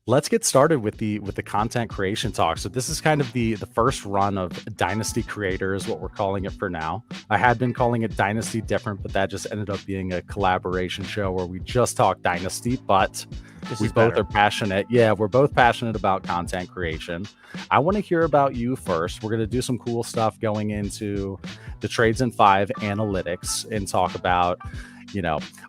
Let's get started with the content creation talk. So this is kind of the first run of Dynasty Creator is what we're calling it for now. I had been calling it Dynasty Different, but that just ended up being a collaboration show where we just talk Dynasty, but we both are passionate. Yeah, we're both passionate about content creation. I want to hear about you first. We're going to do some cool stuff going into the Trades in 5 analytics and talk about,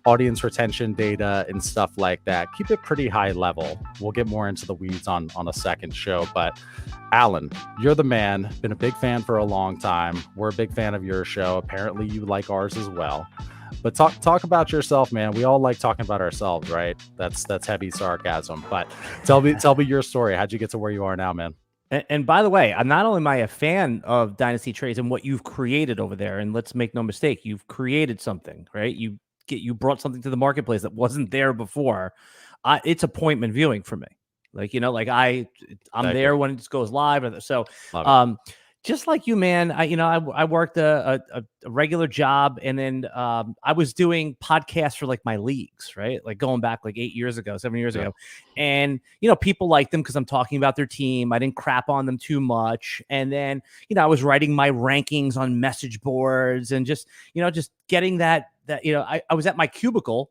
audience retention data and stuff like that. Keep it pretty high level. We'll get more into the weeds on a second show. But Alan, you're the man. Been a big fan for a long time. We're a big fan of your show. Apparently you like ours as well. But talk about yourself, man. We all like talking about ourselves, right? That's heavy sarcasm. But tell me your story. How'd you get to where you are now, man? And by the way, I'm not only am I a fan of Dynasty Trades and what you've created over there, and let's make no mistake, you've created something, right? You brought something to the marketplace that wasn't there before. It's appointment viewing for me. I'm there when it just goes live. So, just like you, man, I worked a regular job, and then I was doing podcasts for like my leagues, right? Like going back like 7 years ago. And, people liked them because I'm talking about their team. I didn't crap on them too much. And then, I was writing my rankings on message boards and just getting that, I was at my cubicle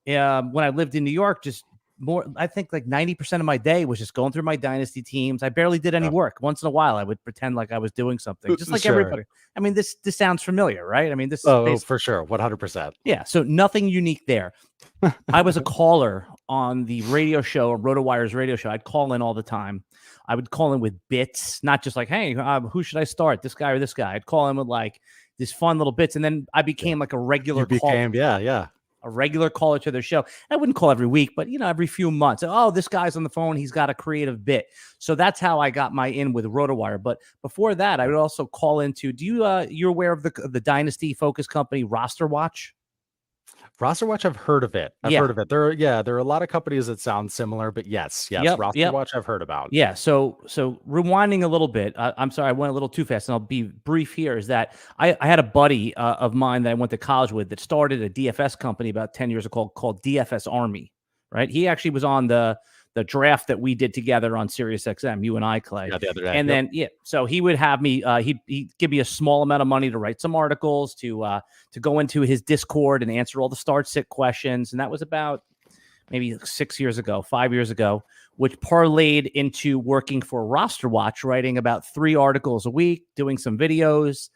when I lived in New York, just more, I think like 90% of my day was just going through my dynasty teams. I barely did any work. Once in a while, I would pretend like I was doing something, just like everybody. I mean, this sounds familiar, right? I mean, this is for sure, 100%. Yeah, so nothing unique there. I was a caller on the radio show, RotoWire's radio show. I'd call in all the time. I would call in with bits, not just like, hey, who should I start, this guy or this guy? I'd call in with like these fun little bits, and then I became like a regular a regular caller to their show. I wouldn't call every week, but every few months. Oh, this guy's on the phone. He's got a creative bit. So that's how I got my in with RotoWire. But before that, I would also call into. You're aware of the Dynasty focus company Roster Watch? Roster Watch, I've heard of it. I've heard of it. There are a lot of companies that sound similar, but yes, Roster Watch I've heard about. Yeah. So rewinding a little bit, I'm sorry, I went a little too fast, and I'll be brief here. Is that I had a buddy of mine that I went to college with that started a DFS company about 10 years ago called DFS Army. Right. He actually was on the draft that we did together on SiriusXM, you and I, Clay. Yeah, the other day. And then, so he would have me, he'd give me a small amount of money to write some articles, to go into his Discord and answer all the start-sit questions. And that was about maybe 5 years ago, which parlayed into working for Roster Watch, writing about 3 articles a week, doing some videos,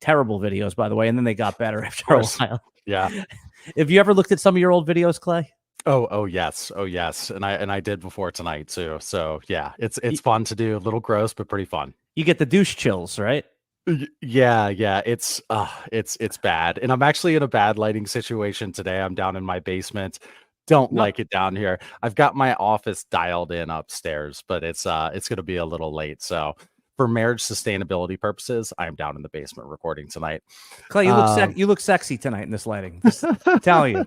terrible videos, by the way. And then they got better after a while. Yeah. Have you ever looked at some of your old videos, Clay? Oh yes. And I did before tonight too. So yeah, it's fun to do. A little gross, but pretty fun. You get the douche chills, right? Yeah. It's bad. And I'm actually in a bad lighting situation today. I'm down in my basement. Don't like it down here. I've got my office dialed in upstairs, but it's gonna be a little late. So for marriage sustainability purposes, I'm down in the basement recording tonight. Clay, you look sexy tonight in this lighting. Just telling you.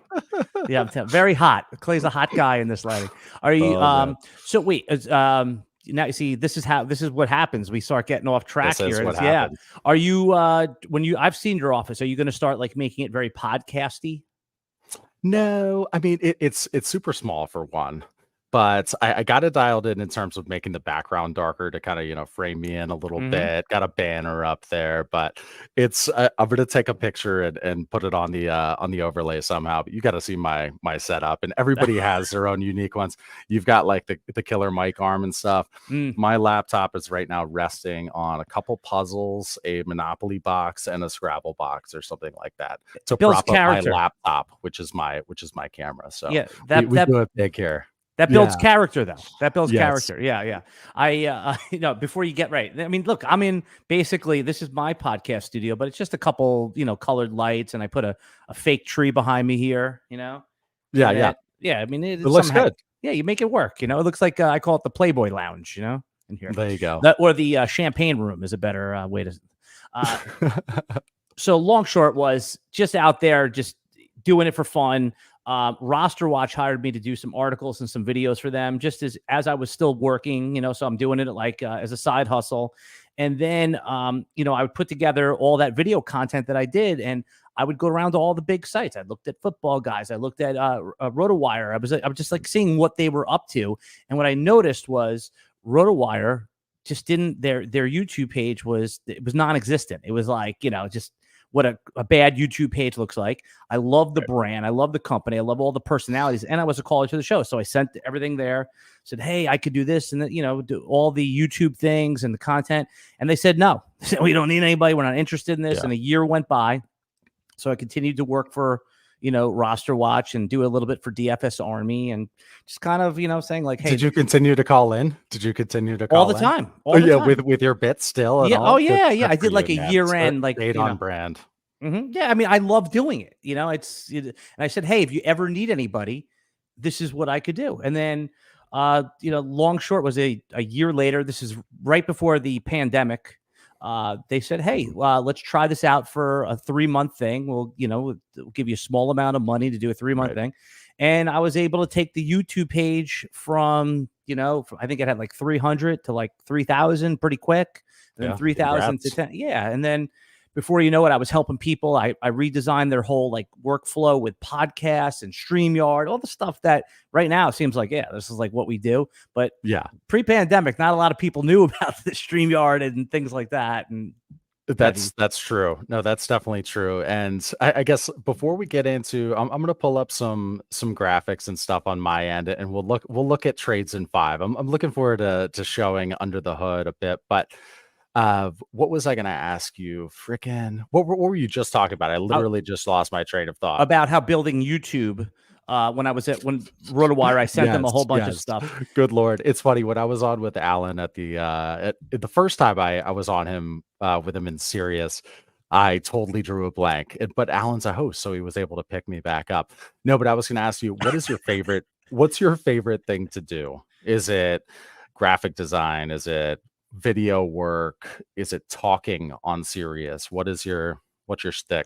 Yeah, very hot. Clay's a hot guy in this lighting. Are you? So wait. Now you see, this is what happens. We start getting off track here. Yeah. Are you? I've seen your office. Are you going to start like making it very podcasty? No, I mean it's super small for one. But I got it dialed in terms of making the background darker to kind of, frame me in a little bit. Got a banner up there, but it's I'm going to take a picture and put it on the overlay somehow. But you got to see my setup, and everybody has their own unique ones. You've got like the killer mic arm and stuff. My laptop is right now resting on a couple puzzles, a Monopoly box, and a Scrabble box or something like that to prop up my laptop, which is my camera. So yeah, we do it big here. That builds character, though. That builds character. Yeah. I, before you get right. I mean, look, basically, this is my podcast studio, but it's just a couple, colored lights, and I put a fake tree behind me here, Yeah. I mean, it looks good. Yeah, you make it work. It looks like I call it the Playboy Lounge, in here. There you go. Or the champagne room is a better way to. So long short was just out there, just doing it for fun. Roster Watch hired me to do some articles and some videos for them, just as I was still working, so I'm doing it like as a side hustle. And then, I would put together all that video content that I did. And I would go around to all the big sites. I looked at Football Guys. I looked at RotoWire. I was just like seeing what they were up to. And what I noticed was RotoWire just didn't, their YouTube page was non-existent. It was like, just what a bad YouTube page looks like. I love the brand. I love the company. I love all the personalities. And I was a caller to the show. So I sent everything there, said, hey, I could do this and do all the YouTube things and the content. And they said, no, we don't need anybody. We're not interested in this. And a year went by. So I continued to work for, Roster Watch and do a little bit for DFS Army and just kind of, saying like, hey. Did you continue to call in? All the time? With your bits still? And yeah. all? Oh yeah. Good I did like man. a year end, like stayed on brand. Yeah. I mean, I love doing it. And I said, hey, if you ever need anybody, this is what I could do. And then, long short was a year later. This is right before the pandemic. They said, hey, let's try this out for a 3-month thing. We'll give you a small amount of money to do a 3-month thing. And I was able to take the YouTube page from, I think it had like 300 to like 3,000 pretty quick. And then 3,000 to 10. Yeah. And then before you know it, I was helping people. I redesigned their whole like workflow with podcasts and StreamYard, all the stuff that right now seems like, this is like what we do. But pre-pandemic, not a lot of people knew about the StreamYard and things like that. And that's true. No, that's definitely true. And I guess before we get into, I'm going to pull up some graphics and stuff on my end, and we'll look at trades in 5. I'm looking forward to showing under the hood a bit, but. What was I going to ask you? What were you just talking about? I literally just lost my train of thought. About how building YouTube, when RotoWire, I sent them a whole bunch of stuff. Good Lord. It's funny. When I was on with Alan at the first time I was on him with him in Sirius, I totally drew a blank. But Alan's a host, so he was able to pick me back up. No, but I was going to ask you, what's your favorite thing to do? Is it graphic design? Is it video work? Is it talking on Sirius? What's your stick?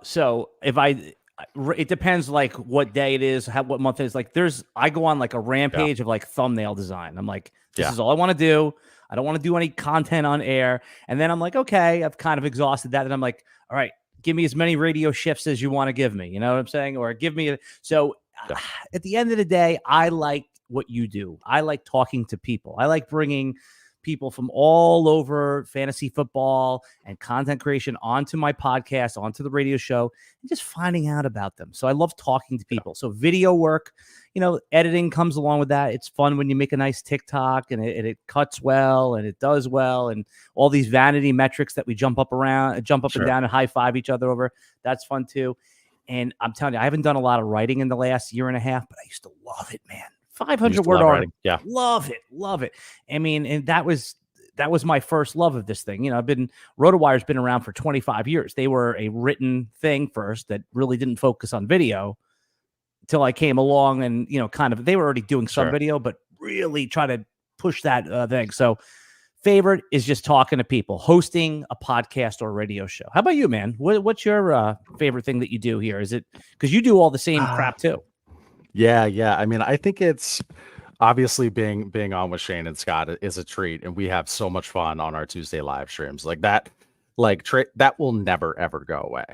So it depends like what day it is, what month it is. Like I go on like a rampage of like thumbnail design. I'm like, this is all I want to do. I don't want to do any content on air. And then I'm like, okay, I've kind of exhausted that. And I'm like, all right, give me as many radio shifts as you want to give me. You know what I'm saying? Or give me at the end of the day, I like what you do. I like talking to people. I like bringing people from all over fantasy football and content creation onto my podcast, onto the radio show, and just finding out about them. So I love talking to people. So video work, editing comes along with that. It's fun when you make a nice TikTok and it cuts well and it does well, and all these vanity metrics that we jump up and down and high five each other over. That's fun too. And I'm telling you, I haven't done a lot of writing in the last year and a half, but I used to love it, man. 500-word article. Yeah. Love it. I mean, and that was my first love of this thing. RotoWire's been around for 25 years. They were a written thing first that really didn't focus on video till I came along and, they were already doing some video, but really try to push that thing. So favorite is just talking to people, hosting a podcast or radio show. How about you, man? What's your favorite thing that you do here? Is it because you do all the same crap too? Yeah. I mean, I think it's obviously being on with Shane and Scott is a treat, and we have so much fun on our Tuesday live streams like that. That will never ever go away.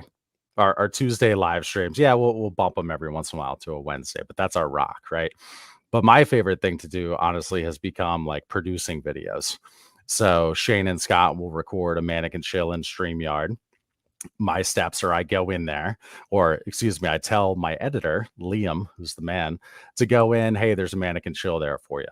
Our Tuesday live streams, we'll bump them every once in a while to a Wednesday, but that's our rock, right? But my favorite thing to do, honestly, has become like producing videos. So Shane and Scott will record a mannequin chill in StreamYard. My steps are I go in there, or excuse me, I tell my editor, Liam, who's the man, to go in, hey, there's a mannequin chill there for you.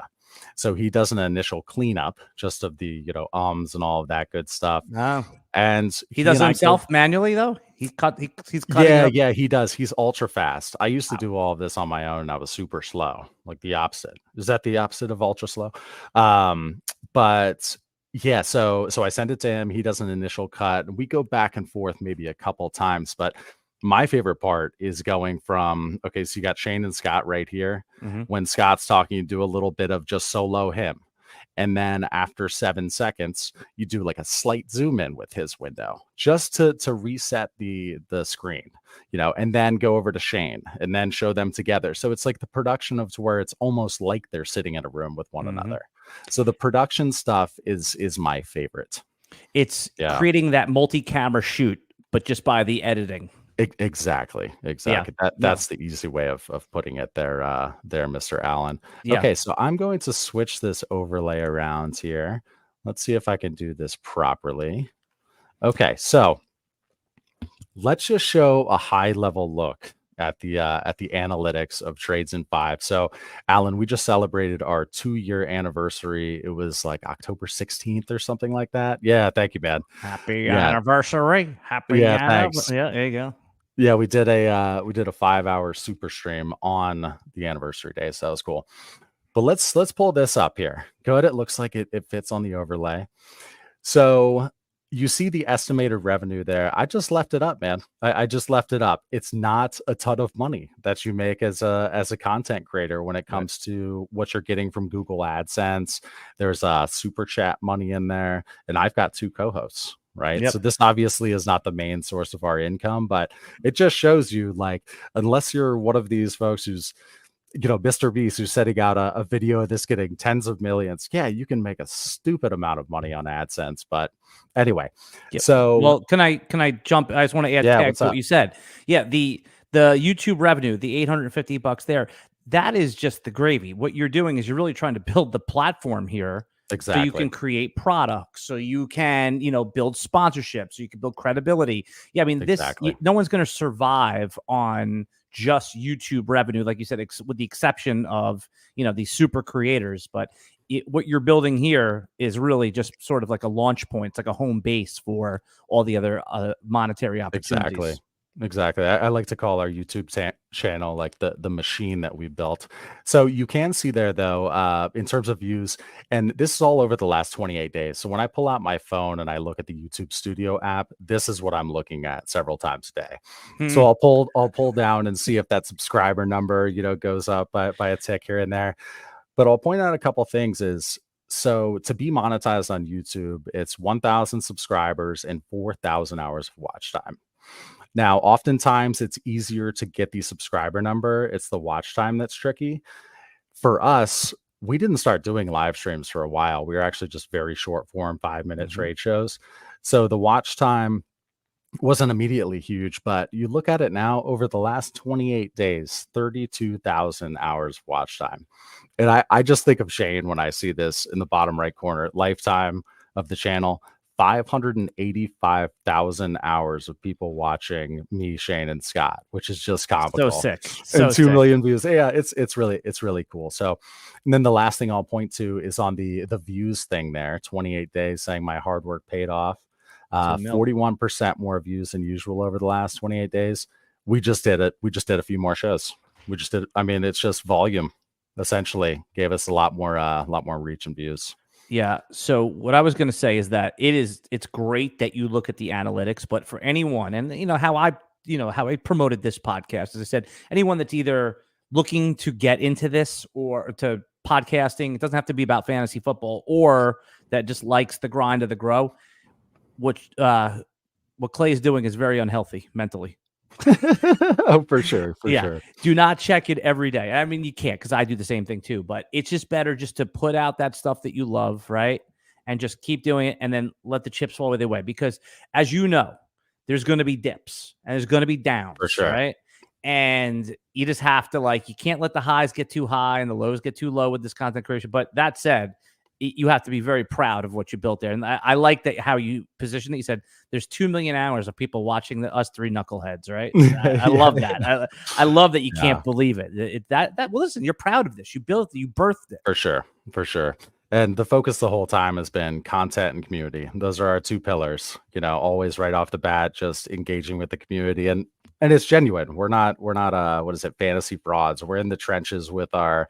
So he does an initial cleanup just of the, and all of that good stuff. Oh. And he does it himself manually though? He's cutting. Yeah, he does. He's ultra fast. I used to do all of this on my own, and I was super slow, like the opposite. Is that the opposite of ultra slow? But yeah, so I send it to him. He does an initial cut. We go back and forth maybe a couple times, but my favorite part is going from, okay, so you got Shane and Scott right here. Mm-hmm. When Scott's talking, you do a little bit of just solo him. And then after 7 seconds, you do like a slight zoom in with his window just to reset the screen, and then go over to Shane and then show them together. So it's like the production of to where it's almost like they're sitting in a room with one another. So the production stuff is my favorite. It's creating that multi-camera shoot, but just by the editing. Exactly, Yeah. exactly. No. That's the easy way of putting it there, Mr. Allen. Yeah. Okay, so I'm going to switch this overlay around here. Let's see if I can do this properly. Okay, so let's just show a high level look at the analytics of trades in five. So, Alan, we just celebrated our 2-year anniversary. It was like October 16th or something like that. Yeah, thank you, man. Happy Yeah, anniversary. Happy yeah, anniversary. thanks. Yeah, there you go. Yeah, we did a 5-hour super stream on the anniversary day, so that was cool. But let's pull this up here. Good. It looks like it fits on the overlay. So you see the estimated revenue there. I just left it up, man. I just left it up. It's not a ton of money that you make as a content creator when it Right. comes to what you're getting from Google AdSense. There's a super chat money in there, and I've got 2 co-hosts. Right. Yep. So this obviously is not the main source of our income, but it just shows you like, unless you're one of these folks who's Mr. Beast, who's setting out a video of this getting tens of millions. Yeah, you can make a stupid amount of money on AdSense. But anyway, Yeah. so Well, can I jump? I just want to add yeah, tag what's to what up? you said. Yeah, the YouTube revenue, the $850 there, that is just the gravy. What you're doing is you're really trying to build the platform here so you Exactly. can create products, so you can, build sponsorships, so you can build credibility. Yeah, I mean, Exactly. no one's going to survive on just YouTube revenue, like you said, with the exception of, these super creators. But what you're building here is really just sort of like a launch point. It's like a home base for all the other monetary Exactly. opportunities. Exactly. I like to call our YouTube channel like the machine that we built. So you can see there though, in terms of views, and this is all over the last 28 days. So when I pull out my phone and I look at the YouTube Studio app, this is what I'm looking at several times a day. So Hmm. I'll pull down and see if that subscriber number, goes up by a tick here and there. But I'll point out a couple things is, so to be monetized on YouTube, it's 1,000 subscribers and 4,000 hours of watch time. Now, oftentimes it's easier to get the subscriber number. It's the watch time that's tricky. For us, we didn't start doing live streams for a while. We were actually just very short form, 5-minute Hmm. trade shows. So the watch time wasn't immediately huge, but you look at it now over the last 28 days, 32,000 hours of watch time. And I just think of Shane when I see this in the bottom right corner, lifetime of the channel, 585,000 hours of people watching me, Shane, and Scott, which is just So comical. sick. And So 2 sick. million views. Yeah, it's really cool. So, and then the last thing I'll point to is on the views thing there, 28 days saying my hard work paid off. 2 mil. 41% more views than usual over the last 28 days. We just did it. We just did a few more shows. We just did. I mean, it's just volume. Essentially, gave us a lot more reach and views. Yeah. So what I was going to say is that it's great that you look at the analytics, but for anyone, and how I promoted this podcast, as I said, anyone that's either looking to get into this or to podcasting, it doesn't have to be about fantasy football, or that just likes the grind of the grow. What Clay is doing is very unhealthy mentally. Oh, for sure, for Yeah. sure. Do not check it every day. I mean, you can't, because I do the same thing too, but it's just better just to put out that stuff that you love, right? And just keep doing it, and then let the chips fall where they way. Because as you know, there's going to be dips and there's going to be downs, For sure. right? And you just have to, you can't let the highs get too high and the lows get too low with this content creation. But that said, you have to be very proud of what you built there. And I like that how you position it. You said there's 2 million hours of people watching us three knuckleheads, right? I love that. I love that you Yeah. can't believe it. Well, listen, you're proud of this. You built it. You birthed it. For sure. For sure. And the focus the whole time has been content and community. Those are our 2 pillars, always right off the bat, just engaging with the community. And it's genuine. We're not what is it, fantasy frauds. We're in the trenches with our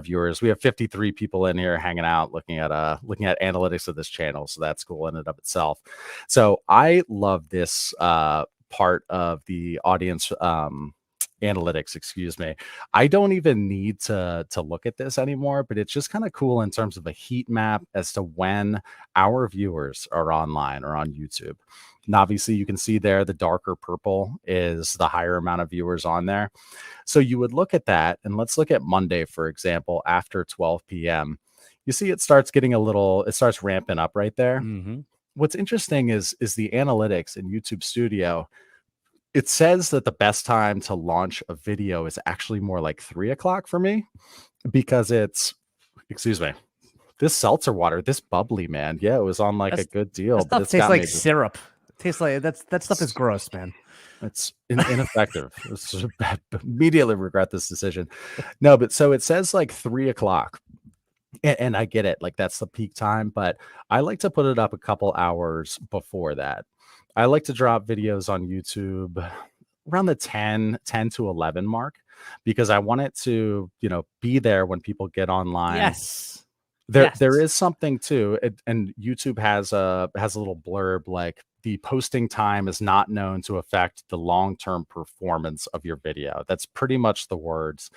viewers. We have 53 people in here hanging out, looking at analytics of this channel. So that's cool in and of itself. So I love this part of the audience analytics, excuse me. I don't even need to look at this anymore, but it's just kind of cool in terms of a heat map as to when our viewers are online or on YouTube. And obviously you can see there the darker purple is the higher amount of viewers on there. So you would look at that, and let's look at Monday, for example, after 12 p.m. You see it starts ramping up right there. Mm-hmm. What's interesting is the analytics in YouTube Studio. It says that the best time to launch a video is actually more like 3 o'clock for me because it's, excuse me, this seltzer water, this bubbly, man. Yeah, it was on like a That's good that deal, but stuff it's tastes got like me just, syrup. It tastes like that stuff is gross, man. it's ineffective. It's just immediately regret this decision. No, but so it says like 3 o'clock. And I get it, like that's the peak time, but I like to put it up a couple hours before that. I like to drop videos on YouTube around the 10 to 11 mark because I want it to, be there when people get online. Yes. There Yes. is something too, and YouTube has a little blurb like the posting time is not known to affect the long-term performance of your video. That's pretty much the words.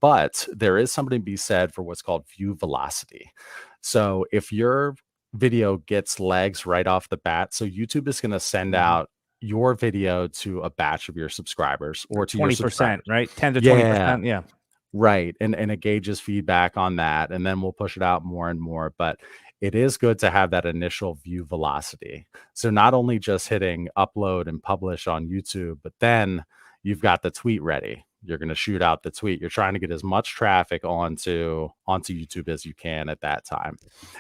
But there is something to be said for what's called view velocity. So if your video gets legs right off the bat, so YouTube is going to send Mhm. out your video to a batch of your subscribers or to your 20%, subscribers. right? 10 to Yeah. 20%. Yeah. Right, and it gauges feedback on that, and then we'll push it out more and more, but it is good to have that initial view velocity. So not only just hitting upload and publish on YouTube, but then you've got the tweet ready. You're gonna shoot out the tweet. You're trying to get as much traffic onto YouTube as you can at that time.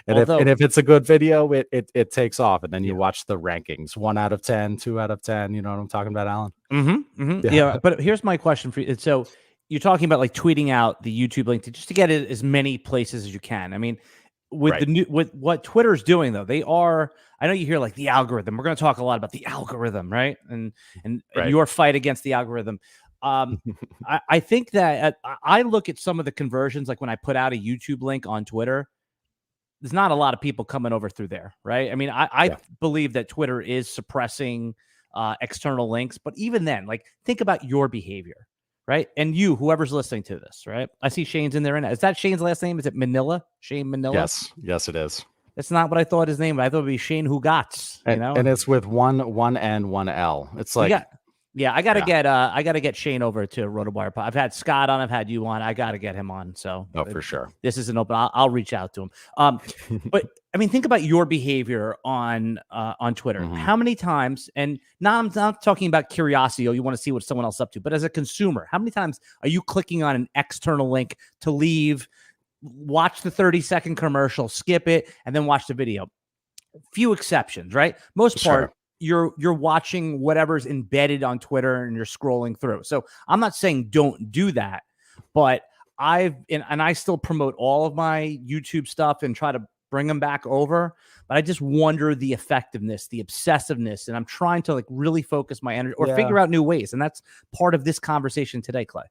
And if Although, it's a good video, it takes off, and then you yeah. watch the rankings, 1 out of 10, 2 out of 10, you know what I'm talking about, Alan? Yeah, Yeah, but here's my question for you. So you're talking about like tweeting out the YouTube link just to get it as many places as you can. I mean, with right, with what Twitter's doing though, they are. I know you hear like the algorithm. We're going to talk a lot about the algorithm, right? And right. your fight against the algorithm. Um, I think that I look at some of the conversions, like when I put out a YouTube link on Twitter, there's not a lot of people coming over through there, right? I mean, I Yeah. believe that Twitter is suppressing external links, but even then, like think about your behavior, right? And you, whoever's listening to this, right? I see Shane's in there, and is that Shane's last name? Is it Manila? Shane Manila? Yes, yes, it is. That's not what I thought his name. Was. I thought it'd be Shane Hugats. You know, And it's with one N, one L. It's we like, got. Yeah, yeah. I gotta get Shane over to RotoWire. I've had Scott on, I've had you on. I gotta get him on. So Oh, for sure. this is an open. I'll reach out to him. But I mean, think about your behavior on Twitter. Mhm. How many times? And now I'm not talking about curiosity. Or you want to see what someone else is up to. But as a consumer, how many times are you clicking on an external link to leave, watch the 30-second commercial, skip it, and then watch the video? Few exceptions, right? Most part, Sure. you're watching whatever's embedded on Twitter and you're scrolling through. So I'm not saying don't do that, but and I still promote all of my YouTube stuff and try to bring them back over. But I just wonder the effectiveness, the obsessiveness, and I'm trying to like really focus my energy or Yeah. figure out new ways. And that's part of this conversation today, Clay.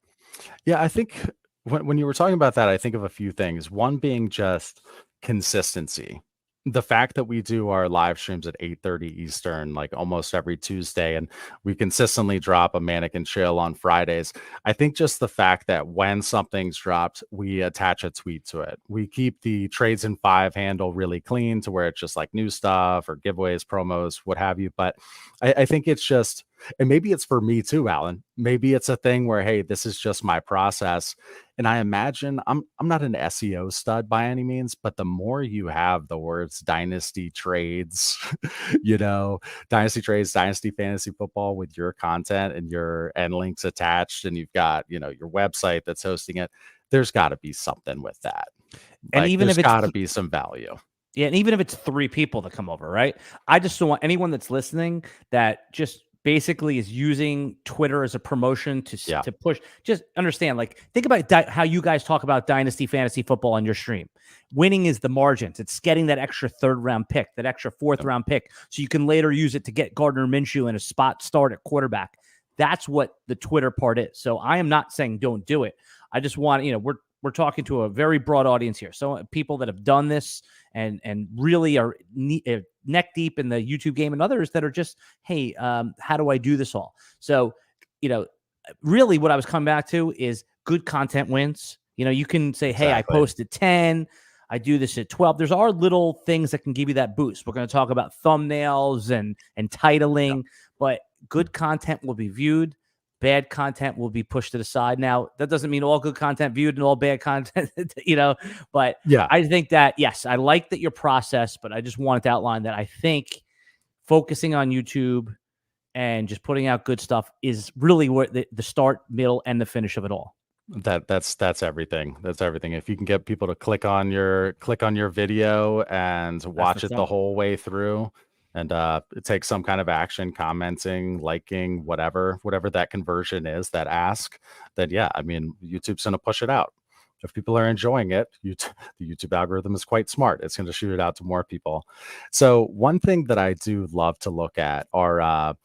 Yeah, I think when you were talking about that, I think of a few things. One being just consistency. The fact that we do our live streams at 8:30 Eastern, like almost every Tuesday, and we consistently drop a mannequin chill on Fridays. I think just the fact that when something's dropped, we attach a tweet to it. We keep the Trades in Five handle really clean to where it's just like new stuff or giveaways, promos, what have you. But I think it's just, and maybe it's for me too, Alan. Maybe it's a thing where, hey, this is just my process. And I imagine I'm not an SEO stud by any means, but the more you have the words dynasty trades, you know, dynasty trades, dynasty fantasy football with your content and your and links attached, and you've got, your website that's hosting it, there's got to be something with that. And Like even there's if it's got to be some value. Yeah, and even if it's 3 people that come over, right? I just don't want anyone that's listening that just basically is using Twitter as a promotion Yeah. to push. Just understand, like, think about how you guys talk about dynasty fantasy football on your stream. Winning is the margins. It's getting that extra 3rd round pick, that extra 4th round pick, so you can later use it to get Gardner Minshew in a spot start at quarterback. That's what the Twitter part is. So I am not saying don't do it. I just want, we're talking to a very broad audience here. So people that have done this and really are neck deep in the YouTube game, and others that are just, hey, how do I do this all? So, really what I was coming back to is good content wins. You can say, hey, I Exactly. posted 10. I do this at 12. There's our little things that can give you that boost. We're going to talk about thumbnails and titling, but good content will be viewed. Bad content will be pushed to the side. Now, that doesn't mean all good content viewed and all bad content, but Yeah. I think that, yes, I like that your process, but I just wanted to outline that I think focusing on YouTube, and just putting out good stuff is really what the start, middle, and the finish of it all. That's everything. That's everything. If you can get people to click on your video and watch it the whole way through, and it takes some kind of action, commenting, liking, whatever that conversion is, that ask, then yeah, I mean, YouTube's going to push it out. If people are enjoying it, the YouTube algorithm is quite smart. It's going to shoot it out to more people. So one thing that I do love to look at are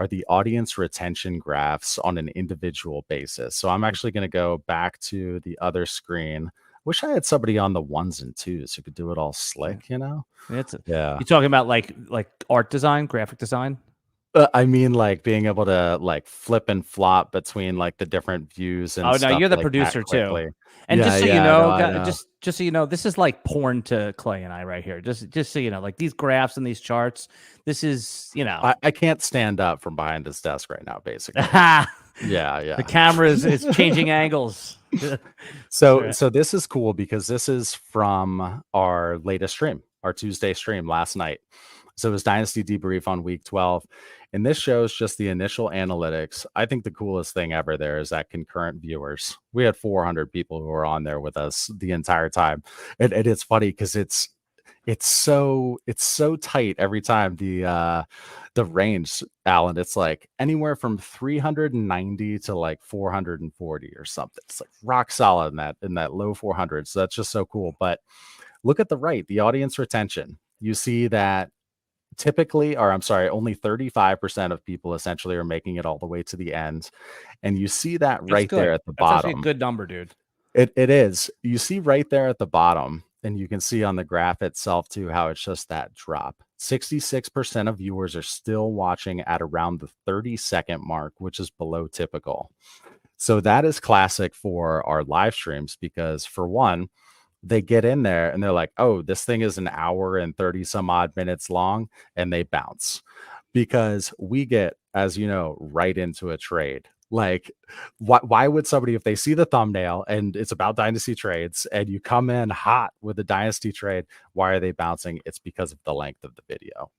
the audience retention graphs on an individual basis. So I'm actually going to go back to the other screen. Wish I had somebody on the ones and twos who could do it all slick, you know? Yeah. You're talking about like art design, graphic design? I mean, like being able to like flip and flop between like the different views and no, you're the like producer too. And yeah, just so yeah, you know, no, just so you know, this is like porn to Clay and I right here. Just so you know, like these graphs and these charts, this is, you know, I can't stand up from behind this desk right now, basically. Yeah. The camera is changing angles. So this is cool because this is from our latest stream, our Tuesday stream last night. So it was Dynasty Debrief on week 12. And this shows just the initial analytics. I think the coolest thing ever there is that concurrent viewers. We had 400 people who were on there with us the entire time. And it's funny because it's so tight every time. The range, Alan, it's like anywhere from 390 to like 440 or something. It's like rock solid in that low 400s. So that's just so cool. But look at the right, the audience retention. You see that typically, or I'm sorry, only 35% of people essentially are making it all the way to the end. And you see that right there at the bottom. That's a good number, dude. It is. You see right there at the bottom, and you can see on the graph itself too, how it's just that drop. 66% of viewers are still watching at around the 30-second mark, which is below typical. So that is classic for our live streams because, for one, they get in there and they're like, oh, this thing is an hour and 30 some odd minutes long, and they bounce because we get, as you know, right into a trade. Like, why would somebody, if they see the thumbnail and it's about dynasty trades and you come in hot with a dynasty trade, why are they bouncing? It's because of the length of the video.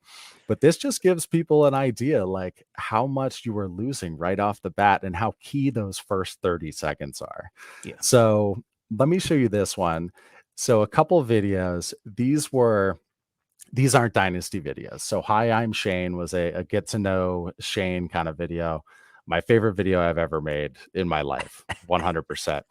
But this just gives people an idea like how much you are losing right off the bat and how key those first 30 seconds are. Yeah. So let me show you this one. So a couple videos, these aren't dynasty videos. So Hi, I'm Shane was a get to know Shane kind of video. My favorite video I've ever made in my life, 100%.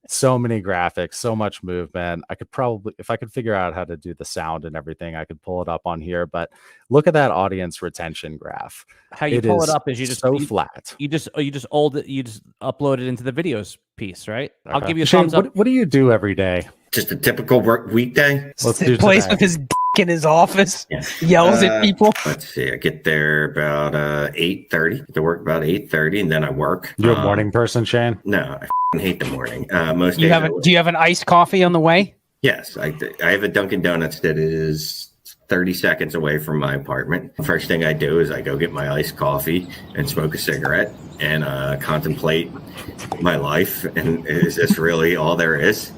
So many graphics, so much movement. I could probably, if I could figure out how to do the sound and everything, I could pull it up on here. But look at that audience retention graph. How you pull it up is you just flat. You just upload it into the videos piece, right? Okay. I'll give you a Shane, thumbs up. What do you do every day? Just a typical work weekday. Plays with his in his office, yells at people. Let's see. I get there about 8:30. To work about 8:30, and then I work. You're a morning person, Shane? No, I hate the morning. Most do you have an iced coffee on the way? Yes, I have a Dunkin' Donuts that is 30 seconds away from my apartment. First thing I do is I go get my iced coffee and smoke a cigarette and contemplate my life. And is this really all there is?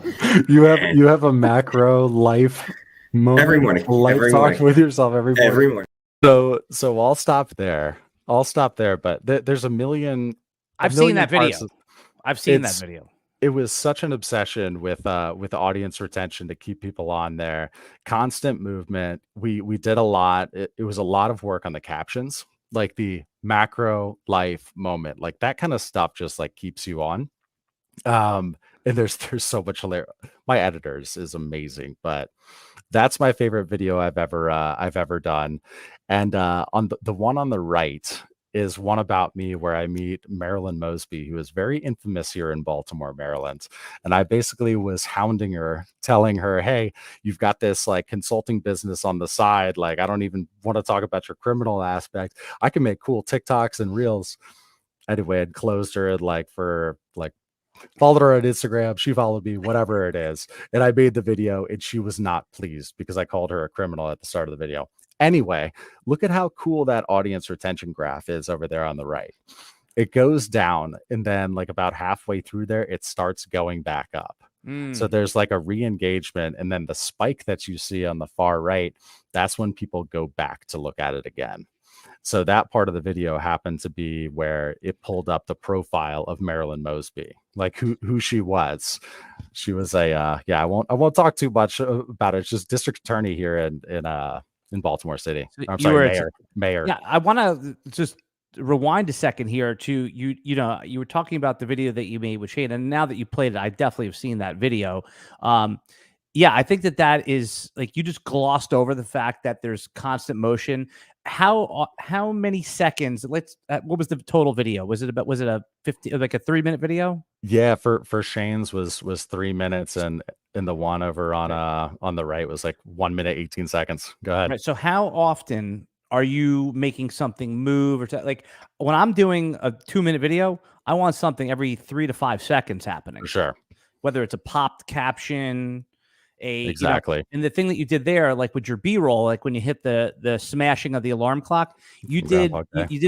You have a macro life moment, every morning. Talk with yourself every morning. Every morning. So I'll stop there. But there's a million. I've seen that video. I've seen that video. It was such an obsession with audience retention to keep people on there. Constant movement. We did a lot. It was a lot of work on the captions, like the macro life moment, like that kind of stuff just like keeps you on. And there's so much hilarious. My editors is amazing, but that's my favorite video I've ever done. And on the one on the right is one about me where I meet Marilyn Mosby, who is very infamous here in Baltimore, Maryland. And I basically was hounding her, telling her, hey, you've got this like consulting business on the side. Like, I don't even want to talk about your criminal aspect. I can make cool TikToks and reels. Anyway, I'd closed her followed her on Instagram. She followed me, whatever it is. And I made the video and she was not pleased because I called her a criminal at the start of the video. Anyway, look at how cool that audience retention graph is over there on the right. It goes down and then like about halfway through there, it starts going back up. So there's like a re-engagement, and then the spike that you see on the far right, that's when people go back to look at it again. So that part of the video happened to be where it pulled up the profile of Marilyn Mosby, like who she was. She was a I won't talk too much about it. It's just district attorney here in Baltimore City. So I'm you sorry, were mayor. Yeah, I want to just rewind a second here to you. You were talking about the video that you made with Shane, and now that you played it, I definitely have seen that video. Yeah, I think that is like you just glossed over the fact that there's constant motion. How many seconds? What was the total video? Was it a 50 like a 3-minute video? Yeah, for Shane's was 3 minutes, and in the one over on the right was like 1 minute 18 seconds. Go ahead. Right. So how often are you making something move like when I'm doing a 2-minute video, I want something every 3 to 5 seconds happening. For sure. Whether it's a popped caption, Exactly. and the thing that you did there, like with your B-roll, like when you hit the smashing of the alarm clock, you did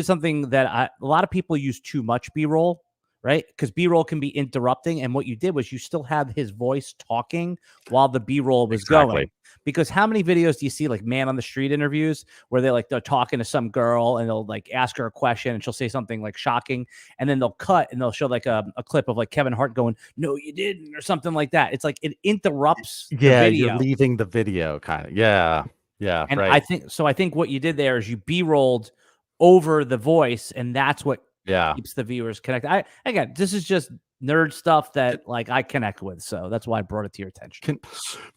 something that a lot of people use too much B-roll, right? Because B-roll can be interrupting, and what you did was you still had his voice talking while the B-roll was going. Because how many videos do you see like man on the street interviews where they're talking to some girl and they'll like ask her a question and she'll say something like shocking, and then they'll cut and they'll show like a clip of like Kevin Hart going, "No, you didn't," or something like that. It's like it interrupts the video. You're leaving the video kind of. Yeah. And right. I think what you did there is you B-rolled over the voice, and that's what keeps the viewers connected. Again, this is just nerd stuff that like I connect with, so that's why I brought it to your attention.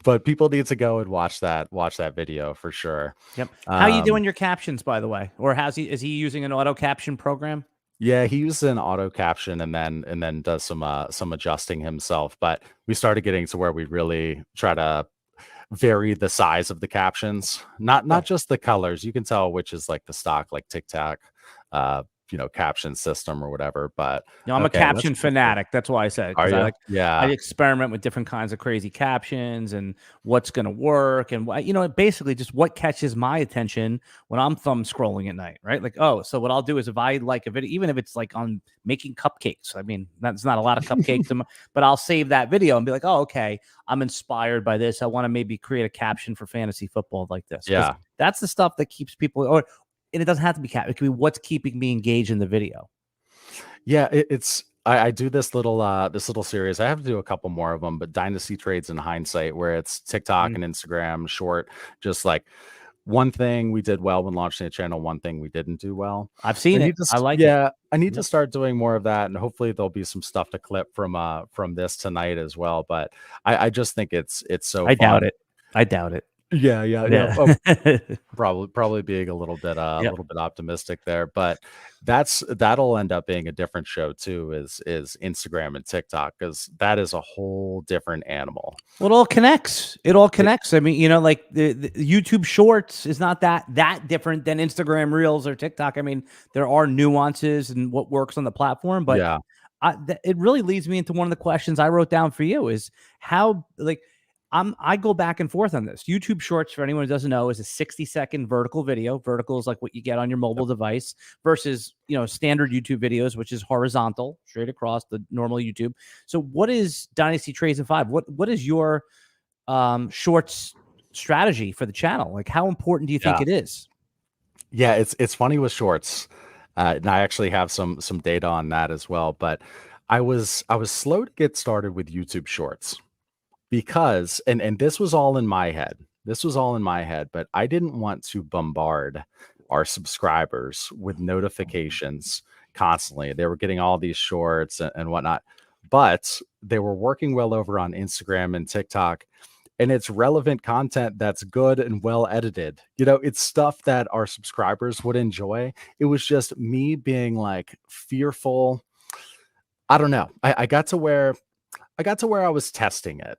But people need to go and watch that video for sure. Yep. How are you doing your captions, by the way? Or is he using an auto caption program? Yeah, he uses an auto caption and then does some adjusting himself. But we started getting to where we really try to vary the size of the captions, not just the colors. You can tell which is like the stock, like TikTok, caption system or whatever. But I'm a caption fanatic. That's why I said it. I experiment with different kinds of crazy captions and what's going to work, and basically just what catches my attention when I'm thumb scrolling at night, right? Like, so what I'll do is if I like a video, even if it's like on making cupcakes, I mean, that's not a lot of cupcakes, but I'll save that video and be like, oh, okay, I'm inspired by this. I want to maybe create a caption for fantasy football like this. Yeah, that's the stuff that keeps people. And it doesn't have to be cat. It can be what's keeping me engaged in the video. Yeah, I do this little series. I have to do a couple more of them, but Dynasty Trades in Hindsight, where it's TikTok and Instagram short, just like one thing we did well when launching the channel, one thing we didn't do well. I've seen it. I like it. Yeah, I need to start doing more of that, and hopefully there'll be some stuff to clip from this tonight as well. But I just think it's so fun. I doubt it. Yeah. Probably being a little bit optimistic there, but that'll end up being a different show too. Is Instagram and TikTok, because that is a whole different animal. Well, it all connects. I mean, like the YouTube Shorts is not that different than Instagram Reels or TikTok. I mean, there are nuances and what works on the platform, but it really leads me into one of the questions I wrote down for you: is how I go back and forth on this. YouTube Shorts, for anyone who doesn't know, is a 60-second vertical video. Vertical is like what you get on your mobile device versus, standard YouTube videos, which is horizontal, straight across the normal YouTube. So what is Dynasty Trades in 5? What is your Shorts strategy for the channel? Like, how important do you think it is? Yeah, it's funny with Shorts. And I actually have some data on that as well. But I was slow to get started with YouTube Shorts. Because and this was all in my head. But I didn't want to bombard our subscribers with notifications constantly. They were getting all these shorts and whatnot, but they were working well over on Instagram and TikTok. And it's relevant content that's good and well edited. It's stuff that our subscribers would enjoy. It was just me being like fearful. I don't know. I got to where I was testing it.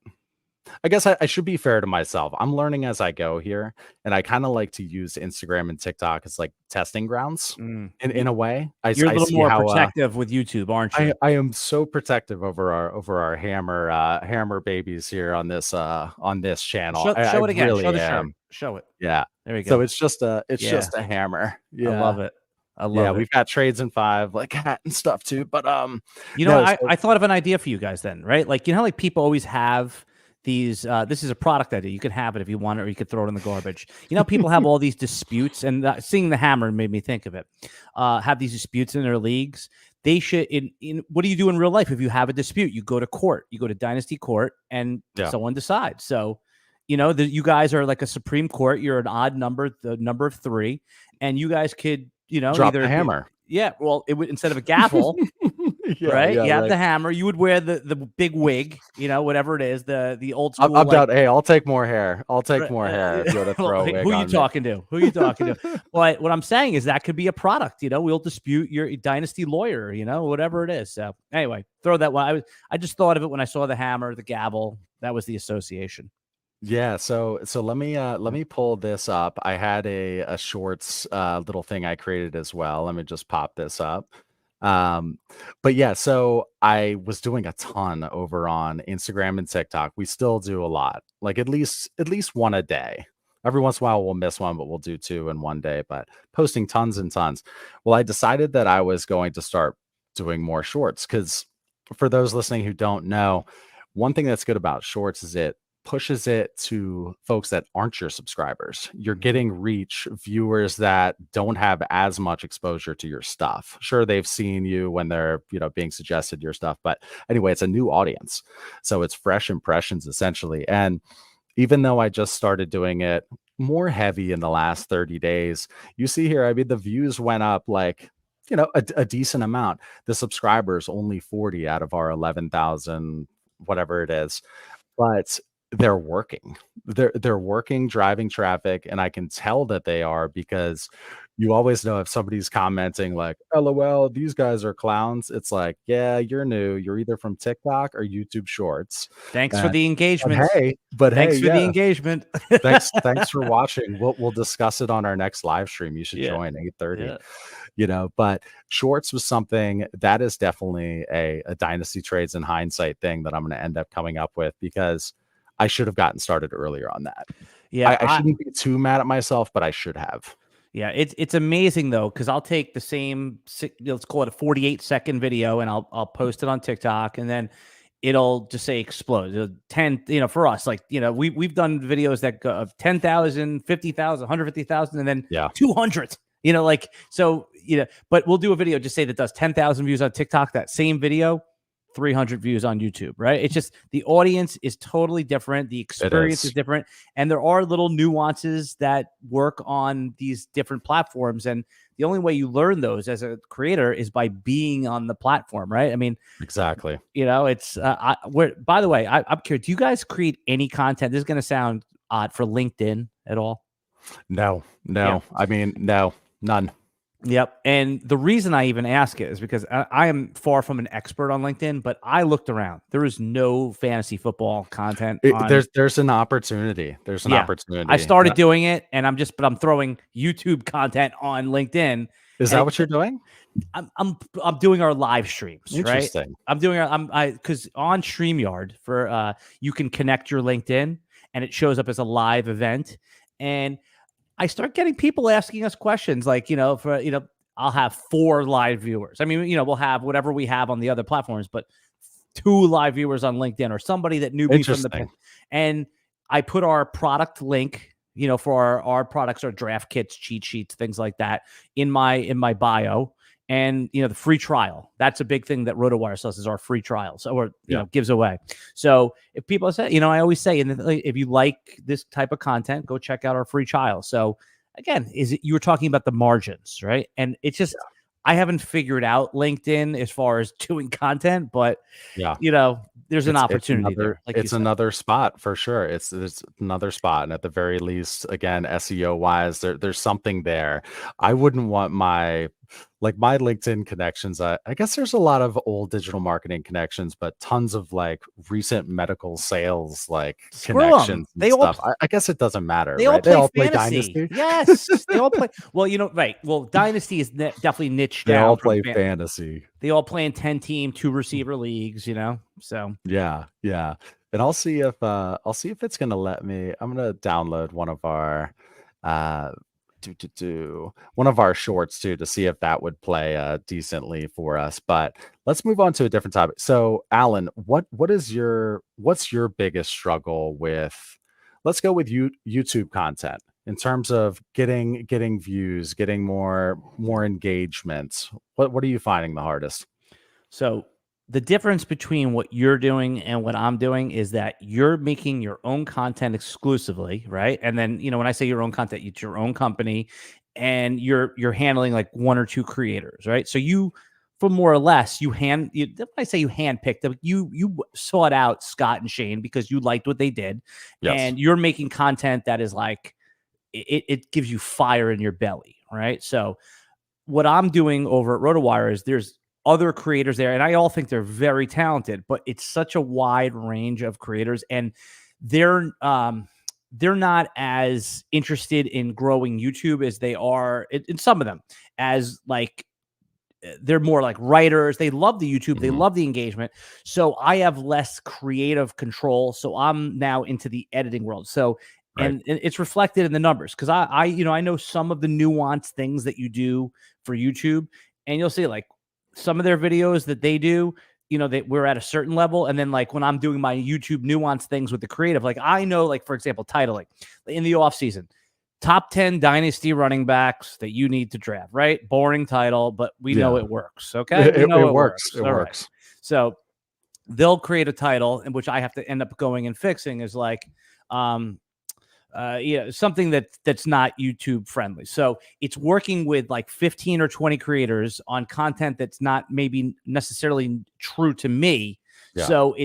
I guess I should be fair to myself. I'm learning as I go here, and I kind of like to use Instagram and TikTok as like testing grounds in a way. You're a little more protective with YouTube, aren't you? I am so protective over our hammer babies here on this channel. Show it again. Really show the shirt. Show it. Yeah. There we go. So it's just a hammer. Yeah. I love it. Yeah, we've got trades in 5, like hat and stuff too. But I thought of an idea for you guys then, right? Like, how like people always have these. This is a product idea. You can have it if you want it, or you could throw it in the garbage. You know, people have all these disputes, and seeing the hammer made me think of it. Have these disputes in their leagues. They should. In what do you do in real life if you have a dispute? You go to court. You go to Dynasty Court, and someone decides. So, you know, you guys are like a Supreme Court. You're an odd number, the number of 3, and you guys could, you know, drop the hammer. Yeah, well, it would, instead of a gavel, right? You have the hammer. You would wear the big wig, you know, whatever it is, the old school. I'm down. Hey, I'll take more hair. I'll take more hair if you want to throw a wig Who on you me. talking to? Who you talking to? But what I'm saying is that could be a product. You know, we'll dispute your Dynasty lawyer. You know, whatever it is. So anyway, throw that one. I just thought of it when I saw the hammer, the gavel. That was the association. Yeah, so let me pull this up. I had a shorts little thing I created as well. Let me just pop this up. But yeah, so I was doing a ton over on Instagram and TikTok. We still do a lot, like at least one a day. Every once in a while we'll miss one, but we'll do 2 in one day, but posting tons and tons. Well, I decided that I was going to start doing more shorts, because for those listening who don't know, one thing that's good about shorts is it pushes it to folks that aren't your subscribers. You're getting reach, viewers that don't have as much exposure to your stuff. Sure, they've seen you when they're, you know, being suggested your stuff, but anyway, it's a new audience. So it's fresh impressions essentially. And even though I just started doing it more heavy in the last 30 days, you see here, I mean, the views went up like, you know, a decent amount. The subscribers only 40 out of our 11,000, whatever it is. But they're working. They're working, driving traffic, and I can tell that they are, because you always know if somebody's commenting like, LOL, these guys are clowns. It's like, yeah, you're new. You're either from TikTok or YouTube Shorts. Thanks for the engagement. Thanks for the engagement. thanks for watching. We'll discuss it on our next live stream. You should join 8:30. Yeah. You know, but shorts was something that is definitely a Dynasty Trades in hindsight thing that I'm going to end up coming up with, because I should have gotten started earlier on that. Yeah, I shouldn't be too mad at myself, but I should have. Yeah, it's amazing though, because I'll take the same, let's call it a 48-second video, and I'll post it on TikTok, and then it'll just say explode. 10, you know, for us, like, you know, we've done videos that go of 10,000, 50,000, 150,000, and then 200. You know, like, so, you know, but we'll do a video, just say that does 10,000 views on TikTok, that same video, 300 views on YouTube, right? It's just the audience is totally different. The experience is different. And there are little nuances that work on these different platforms. And the only way you learn those as a creator is by being on the platform, right? I mean, exactly. You know, it's, by the way, I'm curious, do you guys create any content? This is going to sound odd, for LinkedIn at all? No. Yeah. I mean, no, none. Yep. And the reason I even ask it is because I am far from an expert on LinkedIn, but I looked around. There is no fantasy football content. There's an opportunity. There's an opportunity. I started doing it, and I'm throwing YouTube content on LinkedIn. Is that what you're doing? I'm doing our live streams, right? I'm doing because on StreamYard for you can connect your LinkedIn, and it shows up as a live event. And I start getting people asking us questions like, you know, I'll have 4 live viewers. I mean, you know, we'll have whatever we have on the other platforms, but 2 live viewers on LinkedIn, or somebody that knew me from the past. And I put our product link, you know, for our products, our draft kits, cheat sheets, things like that in my bio. And, you know, the free trial, that's a big thing that RotoWire sells, is our free trials, or, you know, gives away. So if people say, you know, I always say, and if you like this type of content, go check out our free trial. So again, you were talking about the margins, right? And it's just, I haven't figured out LinkedIn as far as doing content, but you know, there's an opportunity there. Like it's another spot for sure. It's another spot. And at the very least, again, SEO wise, there's something there. I wouldn't want my LinkedIn connections. I guess there's a lot of old digital marketing connections, but tons of like recent medical sales connections. They stuff. I guess it doesn't matter. They all play Dynasty. Yes, they all play. Well, you know, right. Well, Dynasty is definitely niched down. They all play fantasy. They all play in 10-team, 2 receiver leagues. You know, so yeah. And I'll see if it's gonna let me. I'm gonna download one of our one of our shorts too, to see if that would play decently for us. But let's move on to a different topic. So, Alan, what's your biggest struggle with? Let's go with YouTube content in terms of getting views, getting more engagement. What are you finding the hardest? So the difference between what you're doing and what I'm doing is that you're making your own content exclusively, right? And then, when I say your own content, it's your own company, and you're handling like one or two creators, right? So you, for more or less, when I say you handpicked them, you sought out Scott and Shane because you liked what they did, Yes. and you're making content that is like it gives you fire in your belly, right? So what I'm doing over at RotoWire is there's other creators there, and I all think they're very talented, but it's such a wide range of creators, and they're not as interested in growing YouTube as they are in some of them, as like they're more like writers. They love the YouTube, they love the engagement. So I have less creative control. So I'm now into the editing world. So and it's reflected in the numbers, because I know some of the nuanced things that you do for YouTube, and you'll see like some of their videos that they do, we're at a certain level. And then like when I'm doing my YouTube nuanced things with the creative, like I know, like, for example, titling in the off season, top 10 dynasty running backs that you need to draft, right? Boring title, but we know it works. Okay. It works. It works. Right. So they'll create a title, in which I have to end up going and fixing, is like, something that's not YouTube friendly. So it's working with like 15 or 20 creators on content that's not maybe necessarily true to me. Yeah. So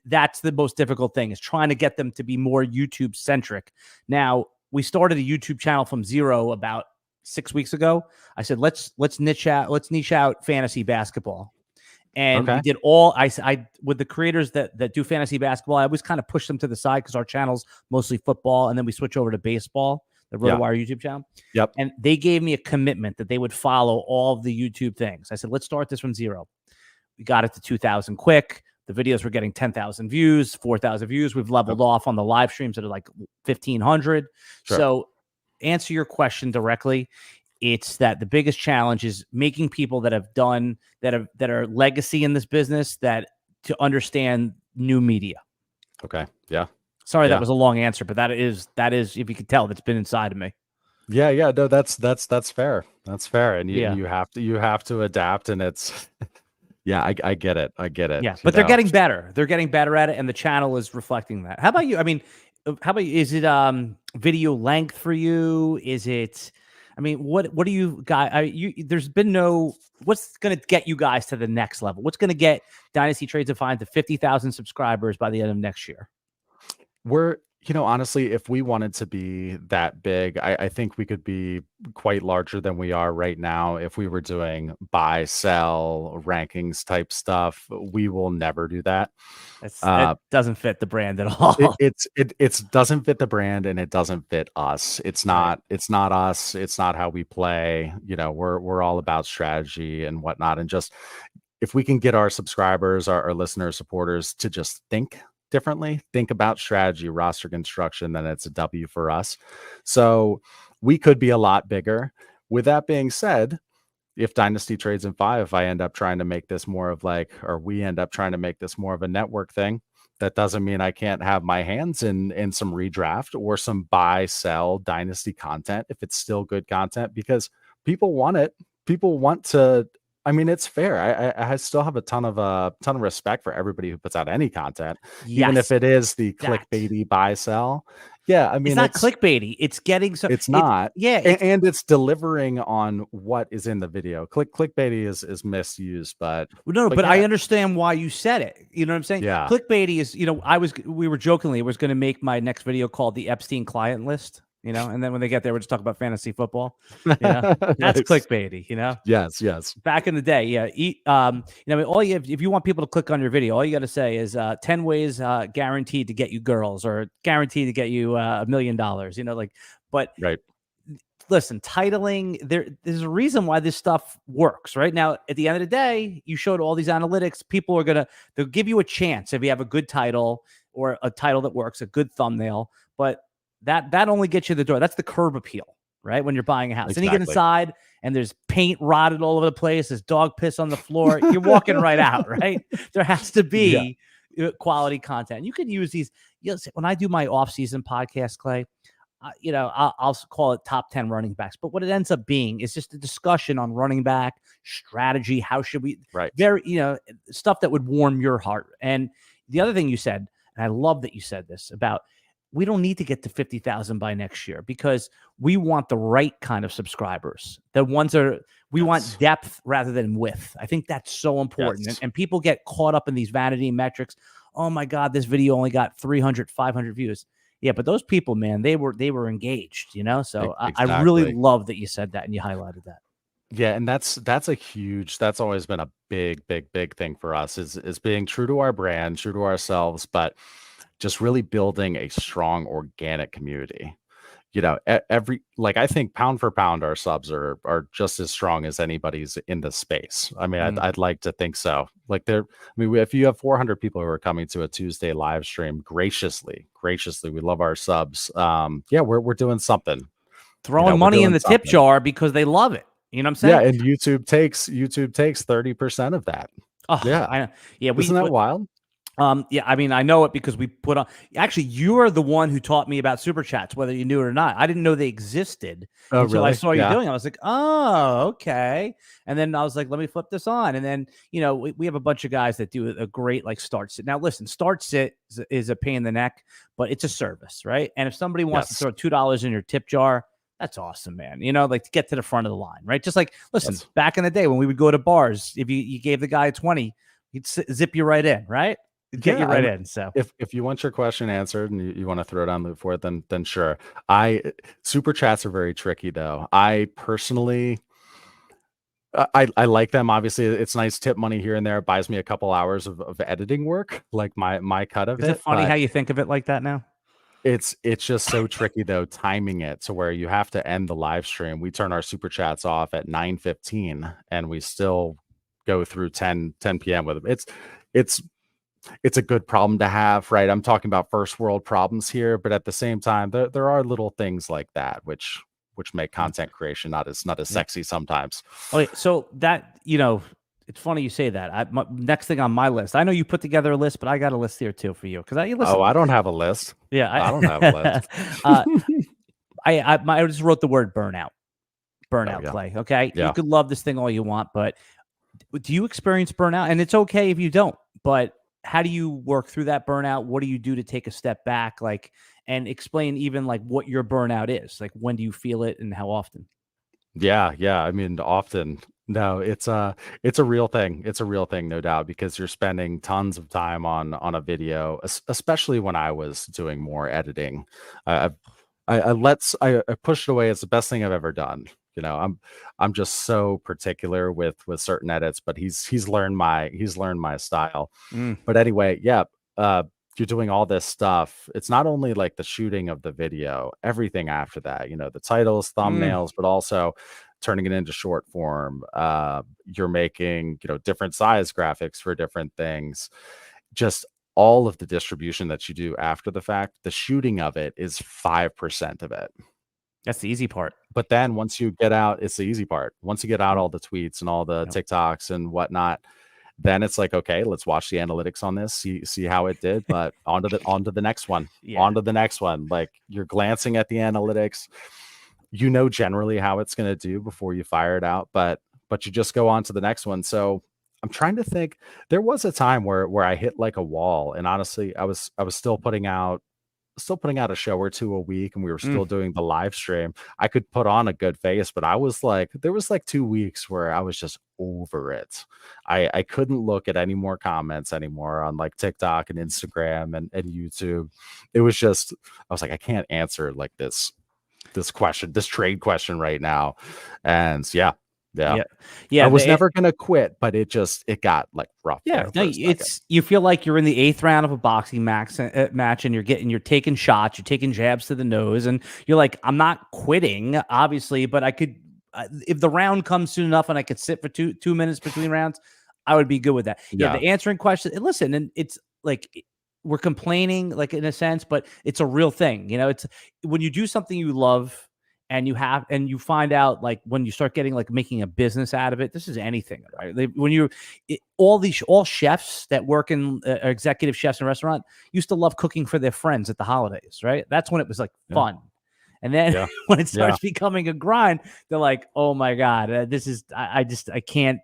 that's the most difficult thing, is trying to get them to be more YouTube centric. Now, we started a YouTube channel from zero about 6 weeks ago. I said, let's niche out fantasy basketball. And we did all I with the creators that do fantasy basketball. I always kind of push them to the side because our channel's mostly football, and then we switch over to baseball, the RotoWire YouTube channel. Yep. And they gave me a commitment that they would follow all of the YouTube things. I said, let's start this from zero. We got it to 2,000 quick. The videos were getting 10,000 views, 4,000 views. We've leveled off on the live streams that are like 1,500. Sure. So, answer your question directly. It's that the biggest challenge is making people that are legacy in this business to understand new media. Okay. Yeah. Sorry, that was a long answer, but that is, if you could tell, that's been inside of me. Yeah. No, that's fair. That's fair. And you have to adapt, and it's yeah, I get it. Yeah. But they're getting better. They're getting better at it, and the channel is reflecting that. How about you? I mean, is it video length for you? Is it, what do you guys? There's been what's going to get you guys to the next level? What's going to get Dynasty Trades and Finds to 50,000 subscribers by the end of next year? We're, honestly, if we wanted to be that big, I think we could be quite larger than we are right now. If we were doing buy, sell, rankings type stuff, we will never do that. It doesn't fit the brand at all. It doesn't fit the brand, and it doesn't fit us. It's not us. It's not how we play. We're all about strategy and whatnot. And just, if we can get our subscribers, our listeners, supporters to just think differently, think about strategy, roster construction, then it's a W for us. So we could be a lot bigger. With that being said, if Dynasty Trades in 5, if I end up trying to make this more of we end up trying to make this more of a network thing, that doesn't mean I can't have my hands in some redraft or some buy, sell Dynasty content if it's still good content, because people want it. People want to. It's fair. I still have a ton of respect for everybody who puts out any content, even if it is the clickbaity buy sell. Yeah, it's not clickbaity. It's getting so. It's not. And it's delivering on what is in the video. Clickbaity is misused, but I understand why you said it. You know what I'm saying? Yeah. Clickbaity is. We were jokingly was going to make my next video called the Epstein client list. And then when they get there, we'll just talk about fantasy football. That's nice. Clickbaity, Yes. Back in the day, all you have, if you want people to click on your video, all you got to say is 10 ways guaranteed to get you girls, or guaranteed to get you $1 million. But right. Listen, titling, there's a reason why this stuff works. Right now, at the end of the day, you showed all these analytics. People they'll give you a chance if you have a good title, or a title that works, a good thumbnail, but that only gets you the door. That's the curb appeal. right? When you're buying a house. Then you get Exactly. inside and there's paint rotted all over the place. There's dog piss on the floor. You're walking right out, right? There has to Yeah. be quality content. You can use these. When I do my off-season podcast, Clay, I'll call it top 10 running backs. But what it ends up being is just a discussion on running back strategy. How should we, Right. stuff that would warm your heart. And the other thing you said, and I love that you said this about, we don't need to get to 50,000 by next year because we want the right kind of subscribers. The ones we want depth rather than width. I think that's so important. Yes. And people get caught up in these vanity metrics. Oh my God, this video only got 300, 500 views. Yeah, but those people, man, they were engaged, So Exactly. I really love that you said that and you highlighted that. Yeah, and that's always been a big thing for us is being true to our brand, true to ourselves, but just really building a strong organic community. I think pound for pound, our subs are just as strong as anybody's in the space. I mean, I'd like to think so. If you have 400 people who are coming to a Tuesday live stream, graciously, we love our subs. We're doing something. Throwing money in the tip jar because they love it. You know what I'm saying? Yeah, and YouTube takes 30% of that. Oh, yeah, isn't that wild? I mean, I know it because we put on. Actually, you are the one who taught me about super chats, whether you knew it or not. I didn't know they existed until really? I saw you doing it. I was like, oh, okay. And then I was like, let me flip this on. And then we have a bunch of guys that do a great start sit. Now, listen, start sit is a pain in the neck, but it's a service, right? And if somebody wants to throw $2 in your tip jar, that's awesome, man. To get to the front of the line, right? Just listen, back in the day when we would go to bars, if you gave the guy 20, he'd zip you right in, right? Get you right in. So if you want your question answered and you want to throw down loop for it, then sure. Super chats are very tricky though. I personally, I like them. Obviously, it's nice tip money here and there. It buys me a couple hours of editing work, like my cut of it. Is it funny how you think of it like that now? It's just so tricky though, timing it to where you have to end the live stream. We turn our super chats off at 9:15 and we still go through 10 p.m. with them. It's a good problem to have, right? I'm talking about first world problems here, but at the same time, there are little things like that which make content creation not as sexy sometimes. Okay, so that it's funny you say that. Next thing on my list, I know you put together a list, but I got a list here too for you because I don't have a list. Yeah, I don't have a list. I just wrote the word burnout, Clay. Okay, yeah. You could love this thing all you want, but do you experience burnout? And it's okay if you don't, but how do you work through that burnout? What do you do to take a step back? And explain even what your burnout is. When do you feel it and how often? Yeah. I mean, often. No, it's a real thing. It's a real thing, no doubt, because you're spending tons of time on a video, especially when I was doing more editing. I pushed it away. It's the best thing I've ever done. I'm just so particular with certain edits, but he's learned my style. But anyway, you're doing all this stuff. It's not only the shooting of the video, everything after that, the titles, thumbnails, but also turning it into short form. You're making, different size graphics for different things. Just all of the distribution that you do after the fact, the shooting of it is 5% of it. That's the easy part. But then once you get out, it's the easy part. Once you get out all the tweets and all the TikToks and whatnot, then it's okay, let's watch the analytics on this, see how it did, but onto the next one, onto the next one. You're glancing at the analytics, generally how it's going to do before you fire it out, but you just go on to the next one. So I'm trying to think. There was a time where I hit a wall, and honestly, I was still putting out a show or two a week, and we were still doing the live stream. I could put on a good face, but I was there was 2 weeks where I was just over it. I couldn't look at any more comments anymore on TikTok and Instagram and YouTube. It was just, I was I can't answer this question, this trade question right now. And yeah. I was never gonna quit, but it got rough. Yeah, no, you feel like you're in the 8th round of a boxing match, and you're taking shots, you're taking jabs to the nose, and you're I'm not quitting, obviously, but I could, if the round comes soon enough, and I could sit for two minutes between rounds, I would be good with that. Yeah, the answering question. And listen, and it's we're complaining, in a sense, but it's a real thing. It's when you do something you love. and you find out, like, when you start getting, like, making a business out of it. This is anything, right? All chefs that work in executive chefs in a restaurant used to love cooking for their friends at the holidays, right? That's when it was like fun. And then when it starts becoming a grind, they're like, oh my God, this is, I can't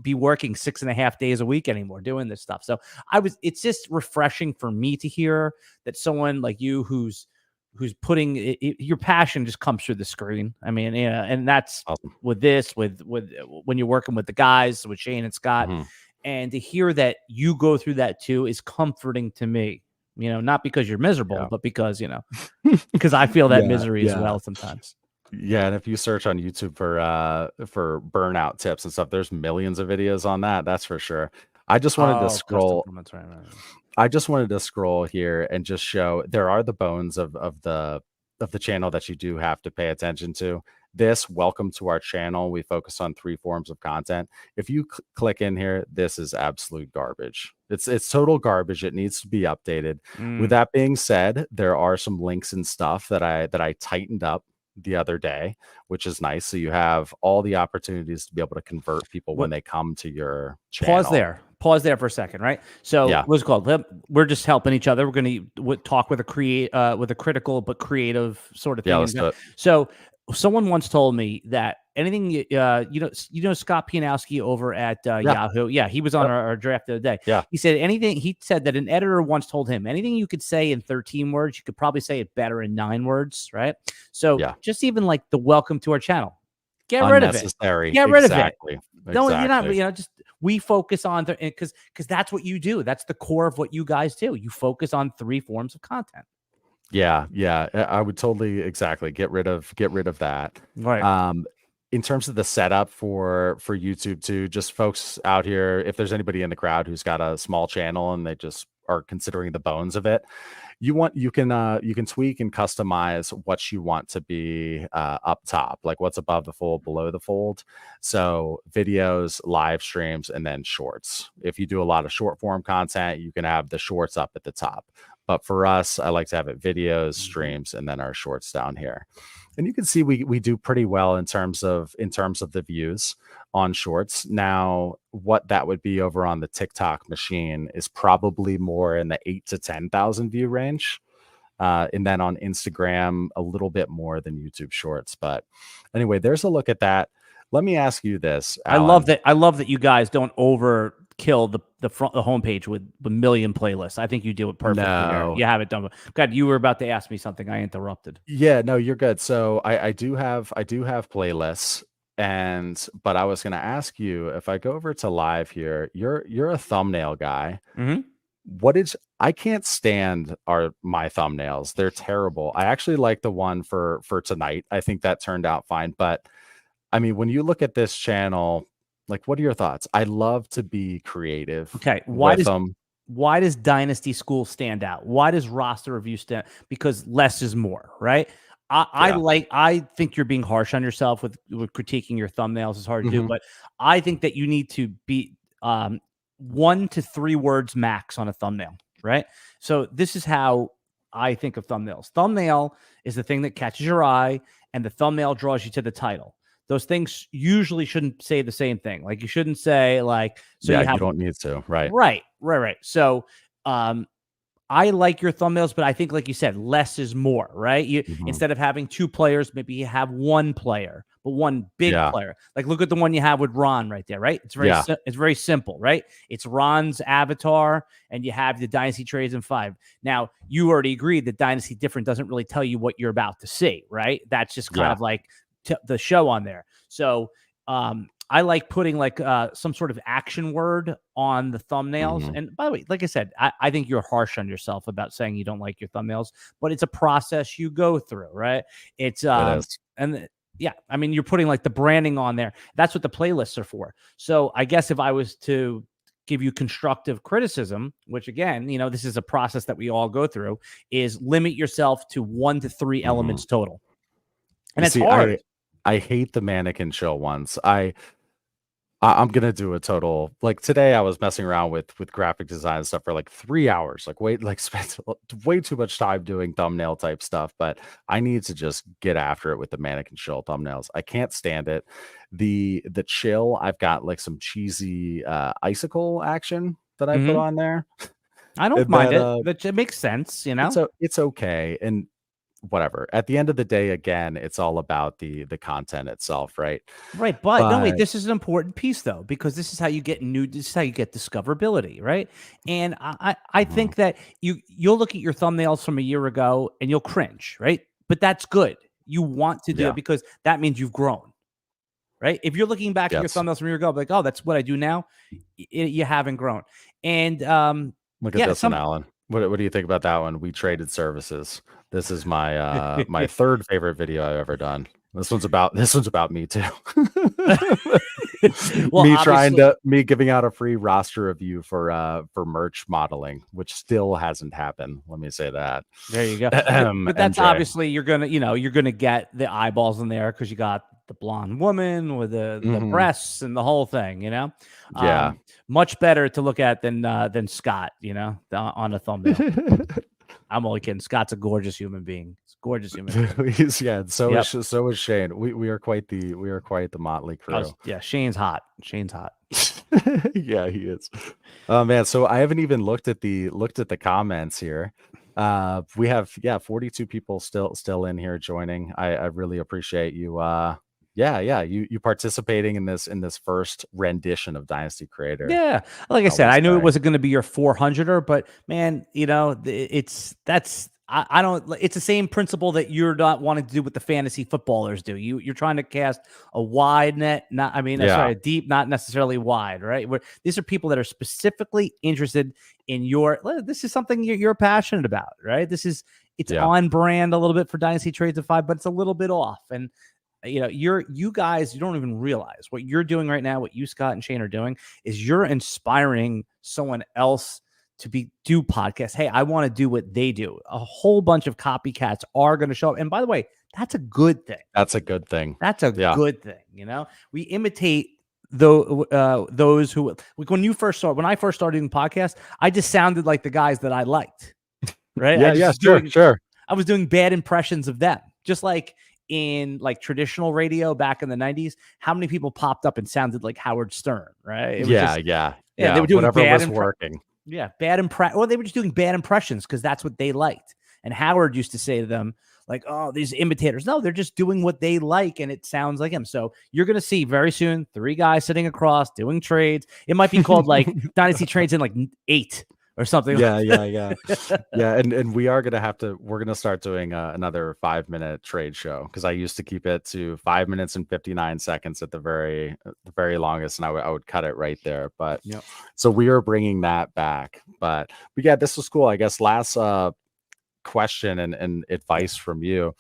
be working 6.5 days a week anymore doing this stuff. So it's just refreshing for me to hear that someone like you who's putting your passion just comes through the screen. I mean, yeah, and that's awesome. with when you're working with the guys, with Shane and Scott, and to hear that you go through that too is comforting to me. Not because you're miserable, but because, because I feel that misery as well sometimes. Yeah, and if you search on YouTube for burnout tips and stuff, there's millions of videos on that. That's for sure. I just wanted to scroll. Right. I just wanted to scroll here and just show there are the bones of the channel that you do have to pay attention to. Welcome to our channel. We focus on 3 forms of content. If you click in here, this is absolute garbage. It's total garbage. It needs to be updated. With that being said, there are some links and stuff that I tightened up the other day, which is nice. So you have all the opportunities to be able to convert people when they come to your channel. Pause there for a second, right? So what's it called? We're just helping each other. We're going to talk with a critical but creative sort of thing. Yeah, let's do it. So someone once told me that anything, Scott Pianowski over at Yahoo. Yeah, he was on our draft the other day. Yeah. He said that an editor once told him anything you could say in 13 words, you could probably say it better in 9 words, right? So just even like the welcome to our channel, get rid of it. Get rid of it. Don't, just we focus on because that's what you do. That's the core of what you guys do. You focus on 3 forms of content. Yeah, I would totally get rid of that. Right. In terms of the setup for YouTube too, just folks out here, if there's anybody in the crowd who's got a small channel and they just are considering the bones of it, you can tweak and customize what you want to be up top, like what's above the fold, below the fold. So videos, live streams, and then shorts. If you do a lot of short form content, you can have the shorts up at the top. But for us, I like to have it videos, streams, and then our shorts down here. And you can see we do pretty well in terms of the views on shorts. Now, what that would be over on the TikTok machine is probably more in the 8,000 to 10,000 view range. And then on Instagram, a little bit more than YouTube Shorts. But anyway, there's a look at that. Let me ask you this, Alan. I love that you guys don't overkill the homepage with the million playlists. I think you do it perfectly. No. You have it done. God, you were about to ask me something. I interrupted. Yeah, no, you're good. So I do have playlists, but I was going to ask you, if I go over to live here, you're a thumbnail guy. I can't stand my thumbnails. They're terrible. I actually like the one for tonight. I think that turned out fine. But I mean, when you look at this channel, like, what are your thoughts? I love to be creative. Okay. Why does Dynasty School stand out? Why does roster review stand? Because less is more, right? I think you're being harsh on yourself with critiquing your thumbnails. It's hard to do, but I think that you need to be 1 to 3 words max on a thumbnail, right? So this is how I think of thumbnails. Thumbnail is the thing that catches your eye, and the thumbnail draws you to the title. Those things usually shouldn't say the same thing. Like, you shouldn't say, like, so you don't need to, right? Right. So, I like your thumbnails, but I think, like you said, less is more, right? Instead of having 2 players, maybe you have 1 player, but 1 big player. Like, look at the one you have with Ron right there, right? It's very simple, right? It's Ron's avatar, and you have the Dynasty Trades in 5. Now, you already agreed that Dynasty Different doesn't really tell you what you're about to see, right? That's just kind of like the show on there. So I like putting like some sort of action word on the thumbnails. And by the way, like I said, I think you're harsh on yourself about saying you don't like your thumbnails, but it's a process you go through, right? It's I mean, you're putting like the branding on there. That's what the playlists are for. So I guess if I was to give you constructive criticism, which again, this is a process that we all go through, is limit yourself to 1 to 3 elements total. And it's hard. I hate the mannequin show ones. I'm gonna do a total, like today I was messing around with graphic design and stuff for like 3 hours, like wait, like spent way too much time doing thumbnail type stuff, but I need to just get after it with the mannequin chill thumbnails. I can't stand it. The chill, I've got like some cheesy icicle action that I put Mhm. on there. I don't And mind then it. It makes sense, you know? it's okay. And whatever. At the end of the day, again, it's all about the content itself, right? Right, but no, wait, But this is an important piece though, because this is how you get this is how you get discoverability, right? And I Mhm. think that you'll look at your thumbnails from a year ago and you'll cringe, right? But that's good. You want to do Yeah. it because that means you've grown, right? If you're looking back at your Yes. thumbnails from a year ago, like, oh, that's what I do now, you haven't grown. And Look at yeah, this one, Alan. What do you think about that one? We traded services. This is my my third favorite video I've ever done. This one's about me too. well, obviously, Me giving out a free roster review for merch modeling, which still hasn't happened. Let me say that. there you go. But that's MJ. obviously you're gonna get the eyeballs in there because you got the blonde woman with the Mhm. breasts and the whole thing, you know. Yeah. Much better to look at than Scott, you know, on a thumbnail. I'm only kidding. Scott's a gorgeous human being. It's a gorgeous human being. Yeah, so Yep. so is Shane. We are quite the motley crew. Yeah, Shane's hot. Shane's hot. Yeah, he is. Oh man, so I haven't even looked at the comments here. We have 42 people still in here joining. I really appreciate you you participating in this first rendition of Dynasty Creator. Yeah, like I I'll said, I just knew it say. wasn't going to be your 400er, but man, you know, I don't. It's the same principle that you're not wanting to do what the fantasy footballers do. You're trying to cast a wide net, not I mean, Yeah. sorry, a deep, not necessarily wide, right? These are people that are specifically interested in your. This is something you're passionate about, right? It's Yeah. on brand a little bit for Dynasty Trades of Five, but it's a little bit off, and you know, you guys, you don't even realize what you're doing right now. What you, Scott, and Shane are doing is you're inspiring someone else to do podcasts. Hey, I want to do what they do. A whole bunch of copycats are going to show up. And by the way, that's a good thing. That's a good thing. That's a good thing. You know, we imitate those who, like when I first started in podcast, I just sounded like the guys that I liked. Right. Sure. I was doing bad impressions of them, just like in like traditional radio back in the 90s. How many people popped up and sounded like Howard Stern, right? Yeah. They were doing whatever bad was working. Yeah, well, they were just doing bad impressions because that's what they liked. And Howard used to say to them, like, oh, these imitators. No, they're just doing what they like, and it sounds like him. So you're going to see very soon 3 guys sitting across doing trades. It might be called like Dynasty Trades in like 8 or something. Yeah. Yeah, and we're gonna start doing another 5-minute trade show, because I used to keep it to 5 minutes and 59 seconds at the very longest, and I would cut it right there. But Yep. So we are bringing that back. But yeah, this was cool. I guess last question and advice from you.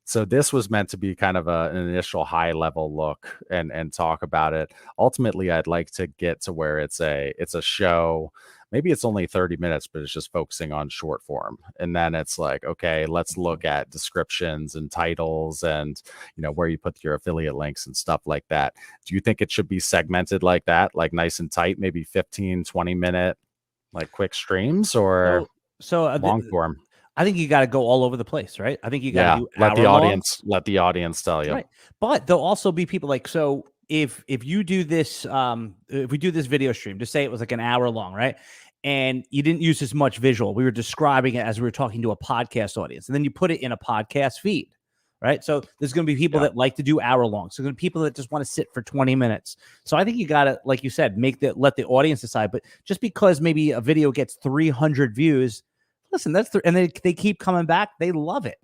So this was meant to be kind of an initial high level look and talk about it. Ultimately, I'd like to get to where it's a show. Maybe it's only 30 minutes, but it's just focusing on short form. And then it's like, okay, let's look at descriptions and titles and, where you put your affiliate links and stuff like that. Do you think it should be segmented like that, like nice and tight, maybe 15, 20-minute, like quick streams, or long form? I think you got to go all over the place, right? I think you got to do let the audience tell you. Right. But there'll also be people like, so if you do this, if we do this video stream, just say it was like an hour long, right? And you didn't use as much visual. We were describing it as we were talking to a podcast audience, and then you put it in a podcast feed, right? So there's going to be people that like to do hour long. So there's going to be people that just want to sit for 20 minutes. So I think you got to, like you said, let the audience decide. But just because maybe a video gets 300 views, listen, and they keep coming back. They love it.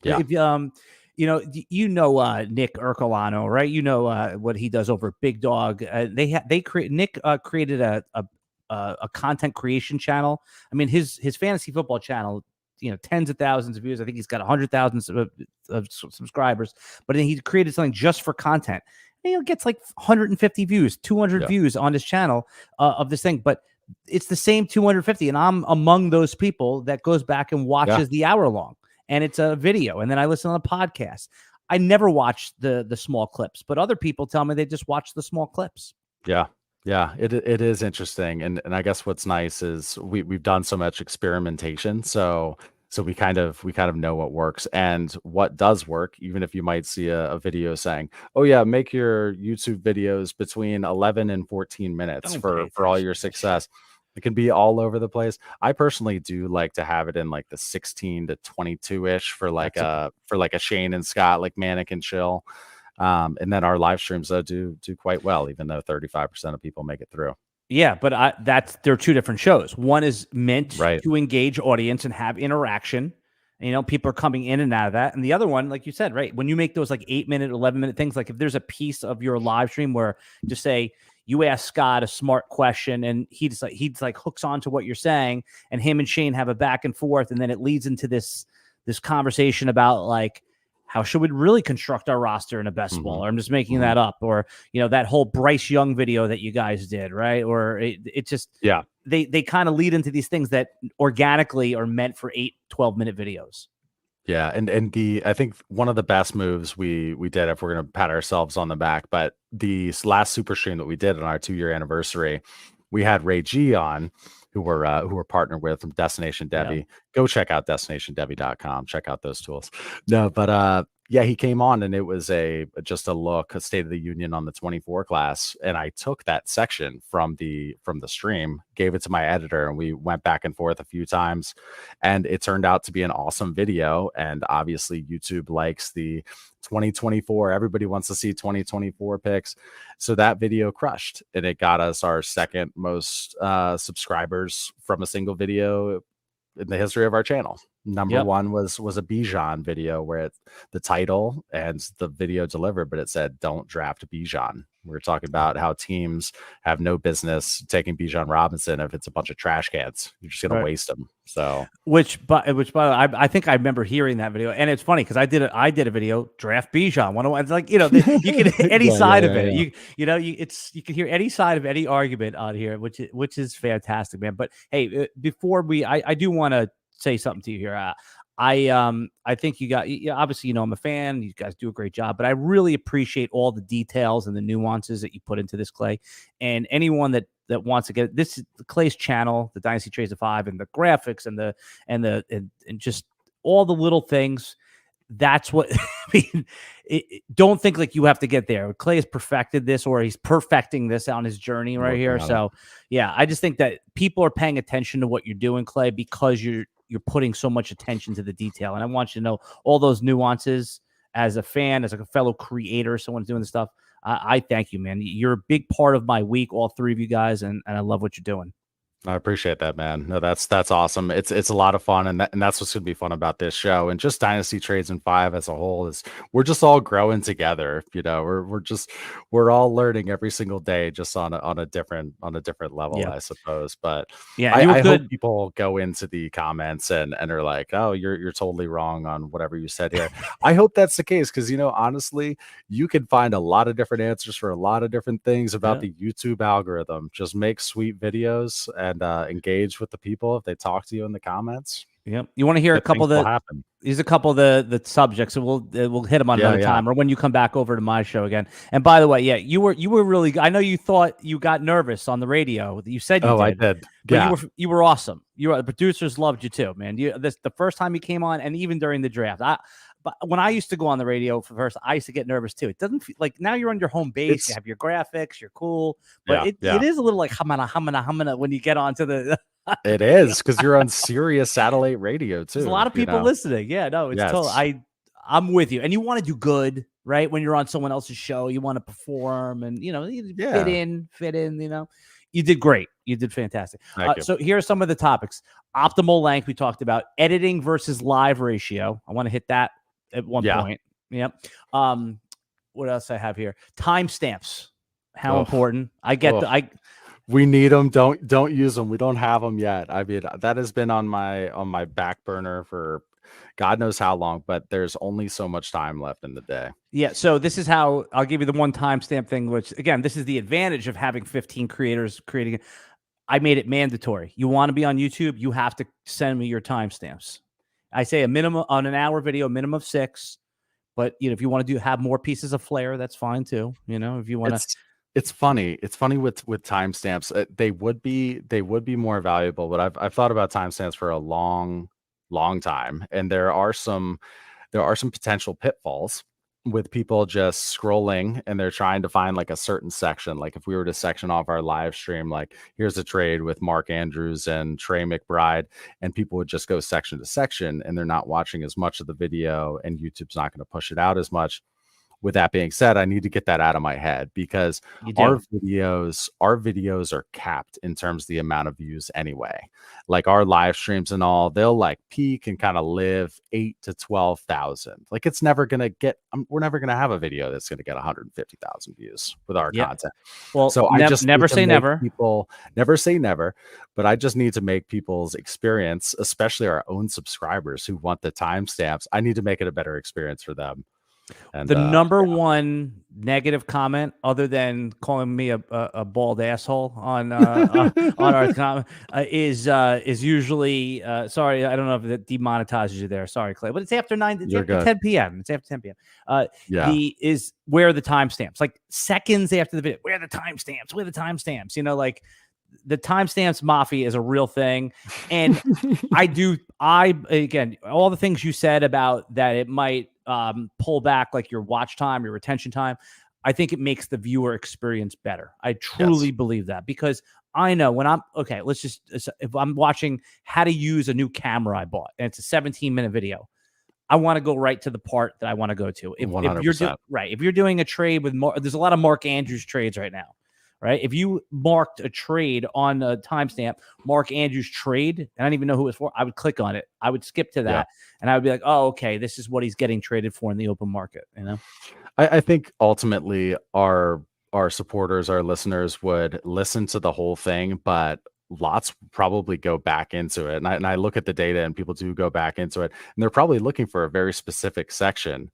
Yeah. If Nick Ercolano, right? What he does over at Big Dog. Nick created a content creation channel. I mean, his fantasy football channel, tens of thousands of views. I think he's got 100,000 of subscribers. But then he created something just for content. And, gets like 150 views, 200 views on his channel of this thing. But it's the same 250, and I'm among those people that goes back and watches the hour long, and it's a video, and then I listen on a podcast. I never watch the small clips, but other people tell me they just watch the small clips. Yeah. Yeah, it is interesting. And I guess what's nice is we've done so much experimentation. So we kind of know what works and what does work, even if you might see a video saying, "Oh yeah, make your YouTube videos between 11 and 14 minutes Don't pay for all attention your to that shit. success." It can be all over the place. I personally do like to have it in like the 16 to 22-ish for like a Shane and Scott, like Manic and Chill. And then our live streams though do quite well, even though 35% of people make it through. Yeah, but they're two different shows. One is meant Right. to engage audience and have interaction. You know, people are coming in and out of that. And the other one, like you said, right, when you make those like 8-minute, 11-minute things, like if there's a piece of your live stream where just say you ask Scott a smart question and he's like hooks onto what you're saying, and him and Shane have a back and forth, and then it leads into this conversation about like how should we really construct our roster in a best ball? Or I'm just making that up. Or, that whole Bryce Young video that you guys did, right? Or it just, Yeah. they kind of lead into these things that organically are meant for 8-12-minute videos. Yeah, and I think one of the best moves we did, if we're gonna pat ourselves on the back, but the last super stream that we did on our 2-year anniversary, we had Ray G on, who we're partnered with from Destination Devi. Yeah. Go check out destinationdevi.com. Check out those tools. No, but yeah, he came on and it was just a State of the Union on the 24 class, and I took that section from the stream, gave it to my editor, and we went back and forth a few times, and it turned out to be an awesome video. And obviously YouTube likes the 2024. Everybody wants to see 2024 picks. So that video crushed, and it got us our second most subscribers from a single video in the history of our channel. Number one was a Bijan video where the title and the video delivered, but it said, "Don't draft Bijan." We're talking about how teams have no business taking Bijan Robinson if it's a bunch of trash cans. You're just going to waste them. So, which by the way, I think I remember hearing that video, and it's funny because I did a video, draft Bijan. It's like, you can any side of it. Yeah. You can hear any side of any argument on here, which is fantastic, man. But hey, before I do want to say something to you here. I think you got, obviously, I'm a fan. You guys do a great job, but I really appreciate all the details and the nuances that you put into this, Clay. And anyone that wants to get this, Clay's channel, the Dynasty Tracer 5, and the graphics and just all the little things. That's what I mean. Don't think like you have to get there. Clay has perfected this, or he's perfecting this on his journey right here. So, yeah, I just think that people are paying attention to what you're doing, Clay, because you're putting so much attention to the detail. And I want you to know all those nuances as a fan, as a fellow creator, someone's doing this stuff. I thank you, man. You're a big part of my week, all three of you guys, and I love what you're doing. I appreciate that, man. No, that's awesome. It's a lot of fun, and that's what's going to be fun about this show, and just Dynasty Trades in 5 as a whole is we're just all growing together. We're all learning every single day, just on a different level, I suppose. But yeah, I hope people go into the comments and are like, "Oh, you're totally wrong on whatever you said here." I hope that's the case, because honestly, you can find a lot of different answers for a lot of different things about the YouTube algorithm. Just make sweet videos and engage with the people if they talk to you in the comments. Yep. You want to hear a couple of the subjects, so we'll hit them on another time, or when you come back over to my show again. And by the way, you were really, I know you thought you got nervous on the radio. You said you did. I did. But you were awesome. The producers loved you too, man. The first time you came on, and even during the draft. But when I used to go on the radio for first, I used to get nervous too. It doesn't feel like now you're on your home base. You have your graphics. You're cool, but it is a little like hamana when you get onto the. It is, because you're on Sirius satellite radio too. There's a lot of people listening. Yeah, no, it's totally. I'm with you, and you want to do good, right? When you're on someone else's show, you want to perform, and you fit in. You did great. You did fantastic. So here are some of the topics: optimal length. We talked about editing versus live ratio. I want to hit that at one point. Yep. What else I have here? Timestamps. How important? I get we need them. Don't use them. We don't have them yet. I mean, that has been on my back burner for God knows how long, but there's only so much time left in the day. Yeah. So this is how I'll give you the one timestamp thing, which again, this is the advantage of having 15 creators creating it. I made it mandatory. You want to be on YouTube, you have to send me your timestamps. I say a minimum on an hour video, a minimum of 6. But if you want to have more pieces of flair, that's fine too. If you want to. It's funny. It's funny with timestamps. They would be more valuable, but I've thought about timestamps for a long time, and there are some potential pitfalls with people just scrolling and they're trying to find like a certain section. Like if we were to section off our live stream, like here's a trade with Mark Andrews and Trey McBride, and people would just go section to section and they're not watching as much of the video, and YouTube's not going to push it out as much. With that being said, I need to get that out of my head because You our do. videos are capped in terms of the amount of views anyway. Like our live streams and all, they'll like peak and kind of live 8 to 12,000. Like it's never gonna get. We're never gonna have a video that's gonna get 150,000 views with our Yeah. content. Well, So I just never need to say make never. people never say never, but I just need to make people's experience, especially our own subscribers who want the timestamps. I need to make it a better experience for them. And The number one negative comment, other than calling me a bald asshole on our comment, is usually sorry. I don't know if that demonetizes you there. Sorry, Clay, but it's after 9. It's You're after good. 10 p.m. It's after 10 p.m. Yeah. Where are the timestamps? Like seconds after the video, where are the timestamps? Where are the timestamps? You know, like the timestamps mafia is a real thing, and again, all the things you said about that it might pull back like your watch time, your retention time. I think it makes the viewer experience better. I truly believe that, because I know when if I'm watching how to use a new camera I bought and it's a 17-minute video, I want to go right to the part that I want to go to. If 100%. if you're doing a trade with there's a lot of Mark Andrews trades right now. Right. If you marked a trade on a timestamp, Mark Andrews trade, and I don't even know who it was for, I would click on it. I would skip to that. And I would be like, oh, okay, this is what he's getting traded for in the open market. You know, I think ultimately our supporters, our listeners would listen to the whole thing, but lots probably go back into it. And I look at the data and people do go back into it, and they're probably looking for a very specific section.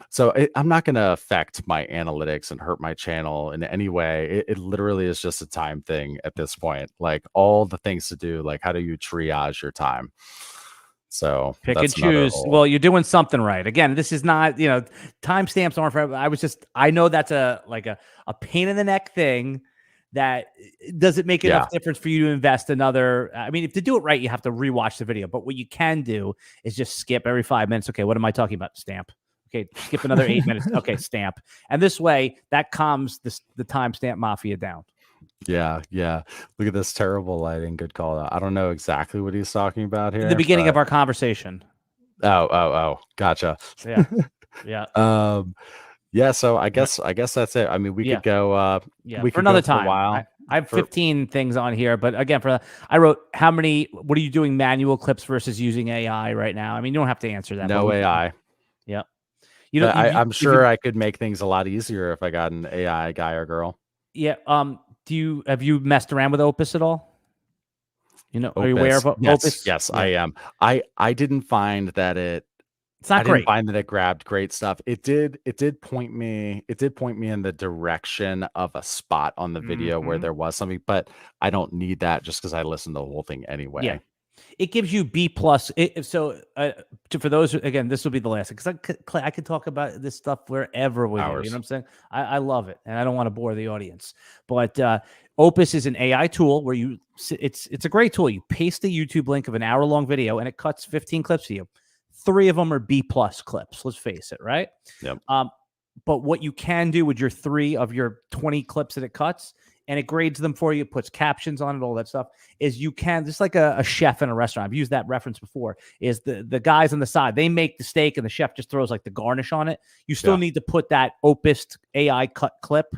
So I'm not going to affect my analytics and hurt my channel in any way. It literally is just a time thing at this point. Like all the things to do, like how do you triage your time? So pick and choose. Well, you're doing something right. Again, this is not, timestamps aren't for. I know that's a pain in the neck thing. That does it make enough difference for you to invest another? I mean, if to do it right, you have to rewatch the video. But what you can do is just skip every 5 minutes. Okay, what am I talking about? Stamp. Okay, skip another 8 minutes. Okay, stamp. And this way, that calms the timestamp mafia down. Yeah. Look at this terrible lighting. Good call out. I don't know exactly what he's talking about here. In the beginning of our conversation. Oh, gotcha. Yeah. Yeah, so I guess that's it. I mean, we could go we for could another go for time. a while. I have 15 things on here, but again, I wrote what are you doing manual clips versus using AI right now? I mean, you don't have to answer that. No AI. Yeah. I'm sure I could make things a lot easier if I got an AI guy or girl. Yeah. Have you messed around with Opus at all? Opus. Are you aware of Opus? Yes, yeah. I am. I didn't find that it's not great. I didn't find that it grabbed great stuff. It did point me in the direction of a spot on the video where there was something, but I don't need that just because I listened to the whole thing anyway. Yeah. It gives you B+. So for those, again, this will be the last, because I could talk about this stuff wherever we do. You know what I'm saying? I love it, and I don't want to bore the audience. But Opus is an AI tool where it's a great tool. You paste the YouTube link of an hour-long video, and it cuts 15 clips for you. 3 of them are B+ clips. Let's face it, right? Yep. But what you can do with your 3 of your 20 clips that it cuts, and it grades them for you, puts captions on it, all that stuff, is you can, just like a chef in a restaurant, I've used that reference before, is the guys on the side, they make the steak and the chef just throws like the garnish on it. You still need to put that Opus AI cut clip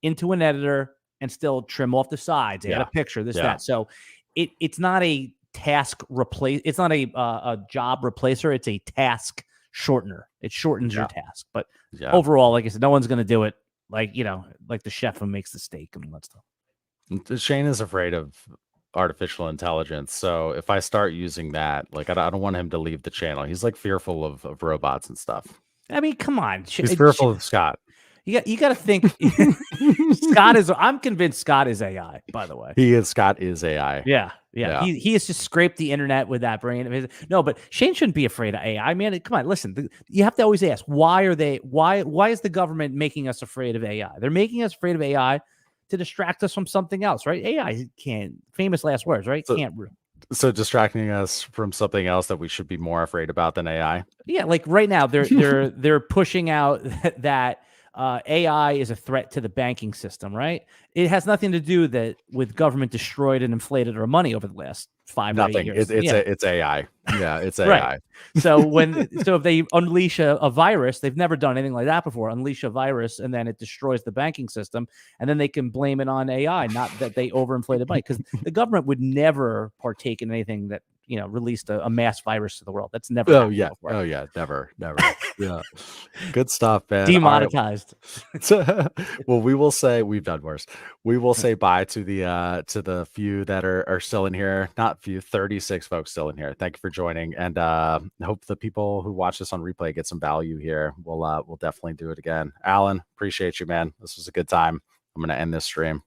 into an editor and still trim off the sides, add a picture, that. So it's not a task it's not a job replacer, it's a task shortener. It shortens your task. But overall, like I said, no one's going to do it like the chef who makes the steak and all that stuff. Shane is afraid of artificial intelligence, so if I start using that, like I don't want him to leave the channel. He's like fearful of robots and stuff. I mean, come on. He's fearful of Scott. You got to think. I'm convinced Scott is AI, by the way. Scott is AI. Yeah. He has just scraped the internet with that brain of his. No, but Shane shouldn't be afraid of AI, man. Come on, listen. You have to always ask, why is the government making us afraid of AI? They're making us afraid of AI to distract us from something else, right? AI can't, famous last words, right? So- Can't. So distracting us from something else that we should be more afraid about than AI. Yeah, like right now they're pushing out that AI is a threat to the banking system, right? It has nothing to do that with government destroyed and inflated our money over the last 5 or 8 Nothing. years. It's AI. Yeah, it's AI. Right. So if they unleash a virus, they've never done anything like that before. Unleash a virus and then it destroys the banking system, and then they can blame it on AI, not that they overinflated money, because the government would never partake in anything that released a mass virus to the world. That's never. Oh yeah. Before. Oh yeah. Never. Yeah. Good stuff, man. Demonetized. Right. Well, we will say we've done worse. We will say bye to the few that are still in here. Not few, 36 folks still in here. Thank you for joining, and hope the people who watch this on replay get some value here. We'll definitely do it again. Alan, appreciate you, man. This was a good time. I'm gonna end this stream.